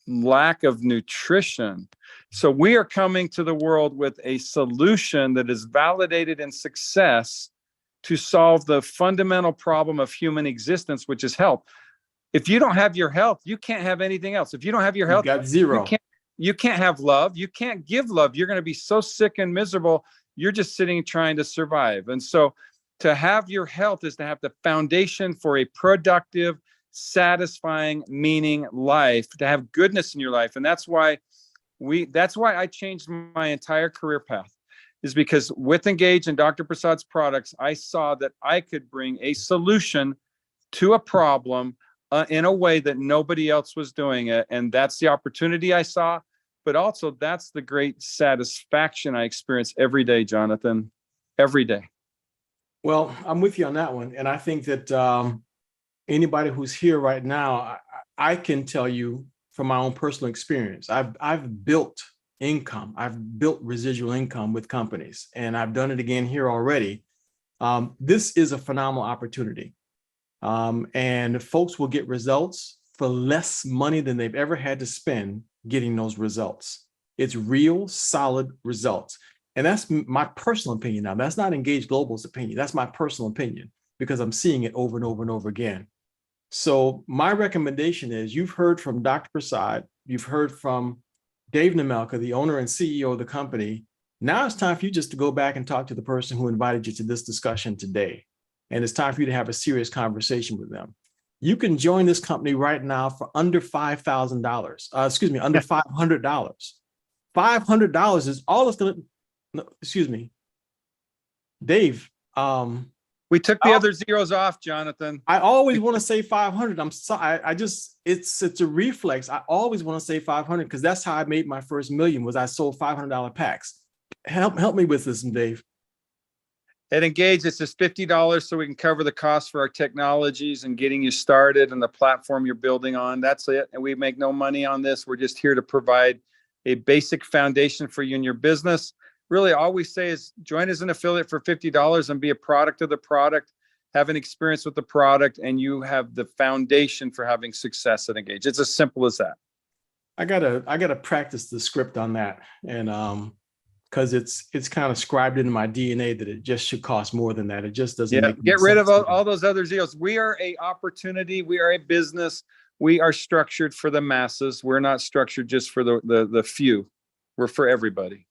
lack of nutrition. So we are coming to the world with a solution that is validated in success to solve the fundamental problem of human existence, which is health. If you don't have your health, you can't have anything else. If you don't have your health,
you got zero.
You can't have love. You can't give love. You're going to be so sick and miserable. You're just sitting trying to survive. And so to have your health is to have the foundation for a productive, satisfying, meaning life, to have goodness in your life. And that's why I changed my entire career path, is because with Engage and Dr. Prasad's products, I saw that I could bring a solution to a problem in a way that nobody else was doing it. And that's the opportunity I saw, but also that's the great satisfaction I experience every day, Jonathan, every day.
Well, I'm with you on that one. And I think that anybody who's here right now, I can tell you from my own personal experience, I've built income. I've built residual income with companies, and I've done it again here already. This is a phenomenal opportunity. And folks will get results for less money than they've ever had to spend getting those results. It's real, solid results. And that's my personal opinion now. That's not Engage Global's opinion. That's my personal opinion, because I'm seeing it over and over and over again. So my recommendation is, you've heard from Dr. Prasad, you've heard from Dave Nemelka, the owner and CEO of the company. Now it's time for you just to go back and talk to the person who invited you to this discussion today. And it's time for you to have a serious conversation with them. You can join this company right now for under $5,000. Under $500. $500 is all it's going to, Dave.
We took the other zeros off, Jonathan.
I always want to say 500. I'm sorry. It's a reflex. I always want to say 500 because that's how I made my first million, was I sold $500 packs. Help me with this, Dave.
At Engage, it's just $50 so we can cover the cost for our technologies and getting you started and the platform you're building on. That's it. And we make no money on this. We're just here to provide a basic foundation for you in your business. Really, all we say is join as an affiliate for $50 and be a product of the product, have an experience with the product, and you have the foundation for having success at Engage. It's as simple as that.
I gotta practice the script on that, and because it's kind of scribed into my DNA that it just should cost more than that. It just doesn't.
Yeah, get rid of all those other zeros. We are a opportunity. We are a business. We are structured for the masses. We're not structured just for the few. We're for everybody.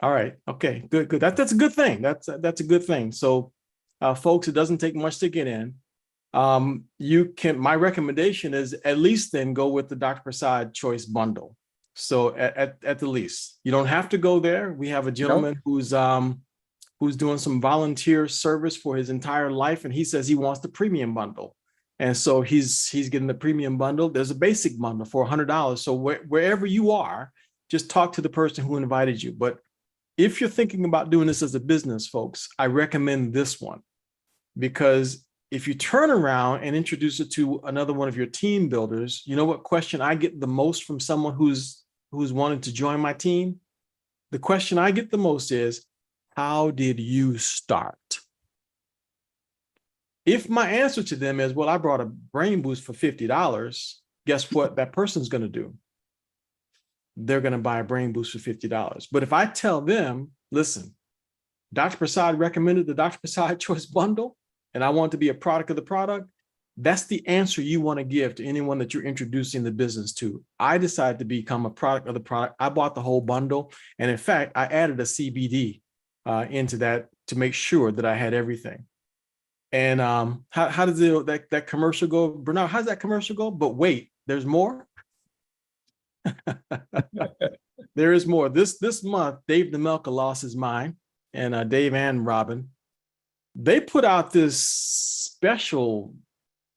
All right. Okay. Good. That's a good thing. That's a good thing. So, folks, it doesn't take much to get in. My recommendation is at least then go with the Dr. Prasad Choice Bundle. So at the least, you don't have to go there. We have a gentleman who's doing some volunteer service for his entire life, and he says he wants the premium bundle. And so he's getting the premium bundle. There's a basic bundle for $100. So wherever you are, just talk to the person who invited you. But if you're thinking about doing this as a business, folks, I recommend this one, because if you turn around and introduce it to another one of your team builders, you know what question I get the most from someone who's wanted to join my team? The question I get the most is, how did you start? If my answer to them is, well, I brought a brain boost for $50, guess what that person's going to do? They're going to buy a brain boost for $50. But if I tell them, listen, Dr. Prasad recommended the Dr. Prasad Choice Bundle, and I want to be a product of the product, that's the answer you want to give to anyone that you're introducing the business to. I decided to become a product of the product. I bought the whole bundle. And in fact, I added a CBD into that to make sure that I had everything. And how does that commercial go? Bernard, how does that commercial go? But wait, there's more. There is more. This month, Dave Nemelka lost his mind, and Dave and Robin, they put out this special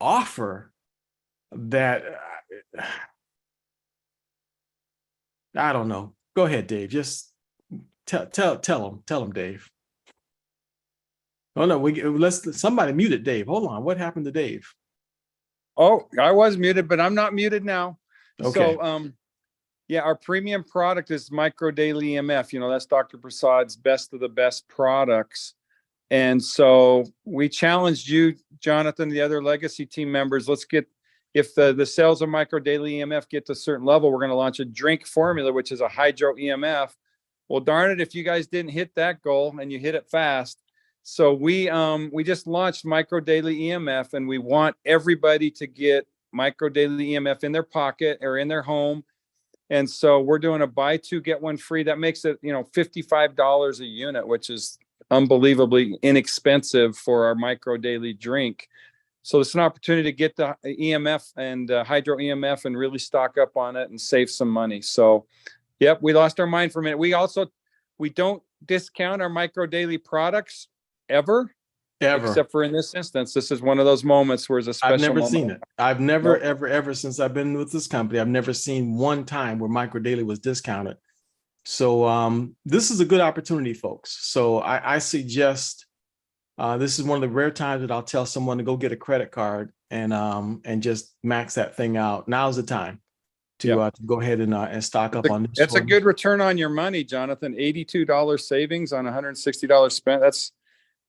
offer that I don't know. Go ahead, Dave. Just tell them, Dave. Oh no, let's somebody muted Dave. Hold on. What happened to Dave?
Oh, I was muted, but I'm not muted now.
Okay.
So, yeah, our premium product is Micro Daily EMF. You know, that's Dr. Prasad's best of the best products. And so we challenged you, Jonathan, the other legacy team members. Let's get, if the sales of Micro Daily EMF get to a certain level, we're going to launch a drink formula, which is a hydro EMF. Well, darn it, if you guys didn't hit that goal and you hit it fast. So we just launched Micro Daily EMF, and we want everybody to get Micro Daily EMF in their pocket or in their home. And so we're doing a buy two, get one free. That makes it, $55 a unit, which is unbelievably inexpensive for our Micro Daily drink. So it's an opportunity to get the EMF and hydro EMF and really stock up on it and save some money. So, yep, we lost our mind for a minute. We don't discount our Micro Daily products ever. Except for in this instance, this is one of those moments where it's a special
I've never
moment.
seen it. I've never,
Nope.
ever, since I've been with this company, I've never seen one time where Micro Daily was discounted. So this is a good opportunity, folks. So I suggest this is one of the rare times that I'll tell someone to go get a credit card and just max that thing out. Now's the time to go ahead and stock up on this.
It's a good return on your money, Jonathan. $82 savings on $160 spent.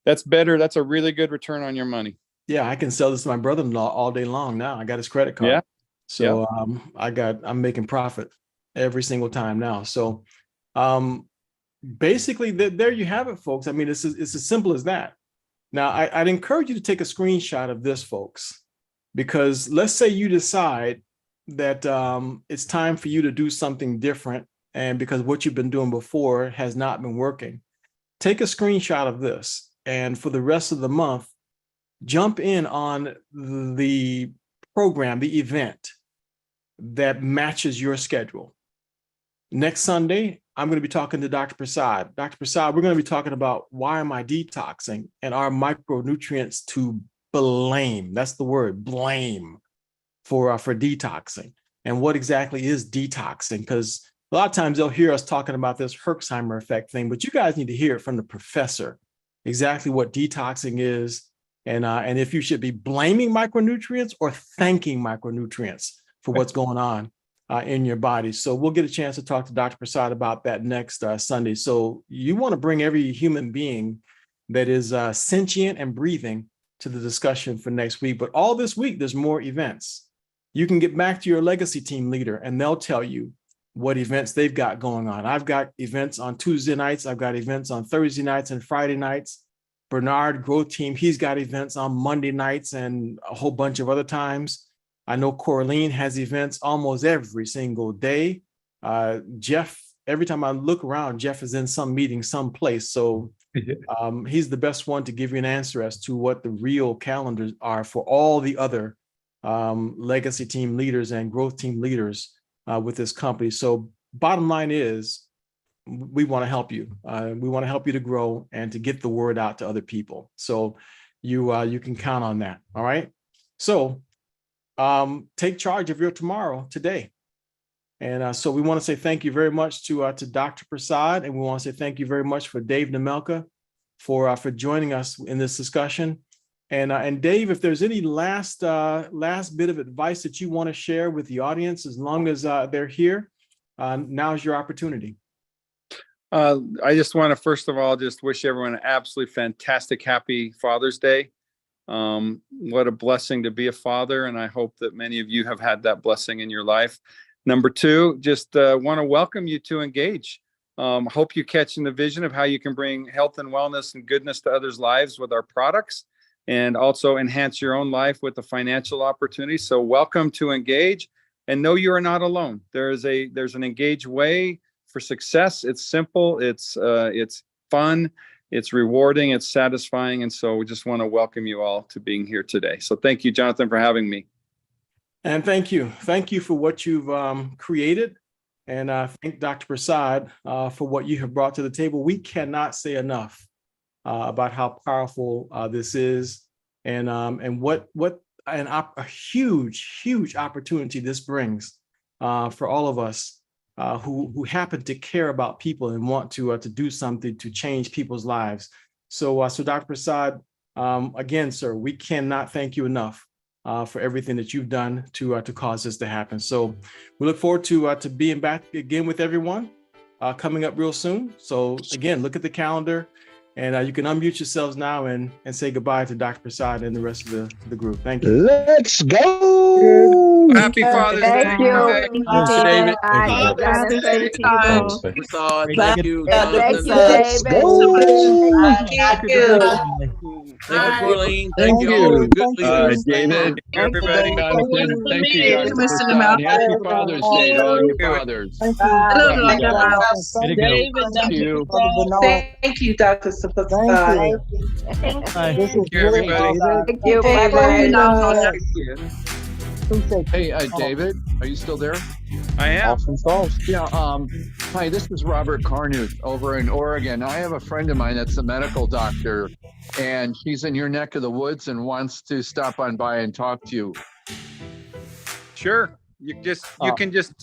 That's better. That's a really good return on your money.
Yeah, I can sell this to my brother-in-law all day long now. I got his credit card.
Yeah.
So I'm making profit every single time now. So basically there you have it, folks. I mean, it's as simple as that. Now, I'd encourage you to take a screenshot of this, folks, because let's say you decide that it's time for you to do something different, and because what you've been doing before has not been working. Take a screenshot of this, and for the rest of the month, jump in on the program, the event that matches your schedule. Next Sunday, I'm going to be talking to Dr. Prasad. Dr. Prasad, we're going to be talking about why am I detoxing and are micronutrients to blame? That's the word, blame, for detoxing. And what exactly is detoxing? Because a lot of times they'll hear us talking about this Herxheimer effect thing, but you guys need to hear it from the professor, exactly what detoxing is, and if you should be blaming micronutrients or thanking micronutrients for what's going on in your body. So we'll get a chance to talk to Dr. Prasad about that next Sunday. So you want to bring every human being that is sentient and breathing to the discussion for next week. But all this week, there's more events. You can get back to your legacy team leader and they'll tell you what events they've got going on. I've got events on Tuesday nights. I've got events on Thursday nights and Friday nights. Bernard, growth team, he's got events on Monday nights and a whole bunch of other times. I know Coraline has events almost every single day. Jeff, every time I look around, Jeff is in some meeting someplace. So he's the best one to give you an answer as to what the real calendars are for all the other legacy team leaders and growth team leaders with this company. So bottom line is, we want to help you. We want to help you to grow and to get the word out to other people. So you can count on that. All right. So take charge of your tomorrow today. And so we want to say thank you very much to Dr. Prasad, and we want to say thank you very much for Dave Nemelka for joining us in this discussion. And Dave, if there's any last bit of advice that you want to share with the audience, as long as they're here, now's your opportunity.
I just want to first of all just wish everyone an absolutely fantastic, happy Father's Day. What a blessing to be a father, and I hope that many of you have had that blessing in your life. Number two, just want to welcome you to Engage. Hope you're catching the vision of how you can bring health and wellness and goodness to others' lives with our products, and also enhance your own life with the financial opportunity. So welcome to Engage, and know you are not alone. There's an Engage way for success. It's simple, it's fun, it's rewarding, it's satisfying. And so we just want to welcome you all to being here today. So thank you, Jonathan, for having me.
And thank you. Thank you for what you've created. And thank Dr. Prasad for what you have brought to the table. We cannot say enough about how powerful this is, and what a huge opportunity this brings for all of us who happen to care about people and want to do something to change people's lives. So Dr. Prasad, again, sir, we cannot thank you enough for everything that you've done to cause this to happen. So we look forward to being back again with everyone coming up real soon. So again, look at the calendar, and you can unmute yourselves now and say goodbye to Dr. Prasad and the rest of the group. Thank you.
Let's go.
Happy Father's Day.
Thank you.
Thank you, David.
Bye.
Father's Day to you both.
Prasad,
Thank
thank you.
Thank you,
Jonathan.
Let's
David.
go.
Thank you.
Thank you, Pauline. Thank you
Thank
all.
you.
Good leaders.
David,
Everybody.
Jonathan, thank you,
Thank
Dr.
you, Mr.
Prasad.
Lamar.
Happy Father's Day to all your fathers.
Hello,
Thank you,
Dr.
guys.
Mouse.
David,
Thank you.
Thank you, Dr. Sapasad.
Thank you, everybody.
Thank you.
Hey,
Bye-bye.
Hey, David, are you still there?
I am.
Awesome sauce.
Yeah. Hi, this is Robert Carnuth over in Oregon. I have a friend of mine that's a medical doctor, and he's in your neck of the woods and wants to stop on by and talk to you.
Sure. You can just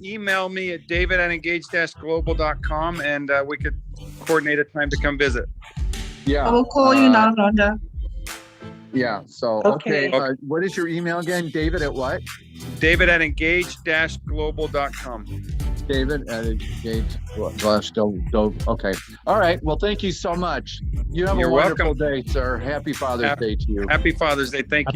email me at david@engage-global.com, and we could coordinate a time to come visit.
Yeah.
I will call you now, Rhonda.
Yeah. So,
Okay.
what is your email again? David at what?
david@engage-global.com.
David at Engage. Okay. All right. Well, thank you so much. You have
You're
a wonderful
welcome.
day, sir. Happy Father's Day to you.
Happy Father's Day. Thank you.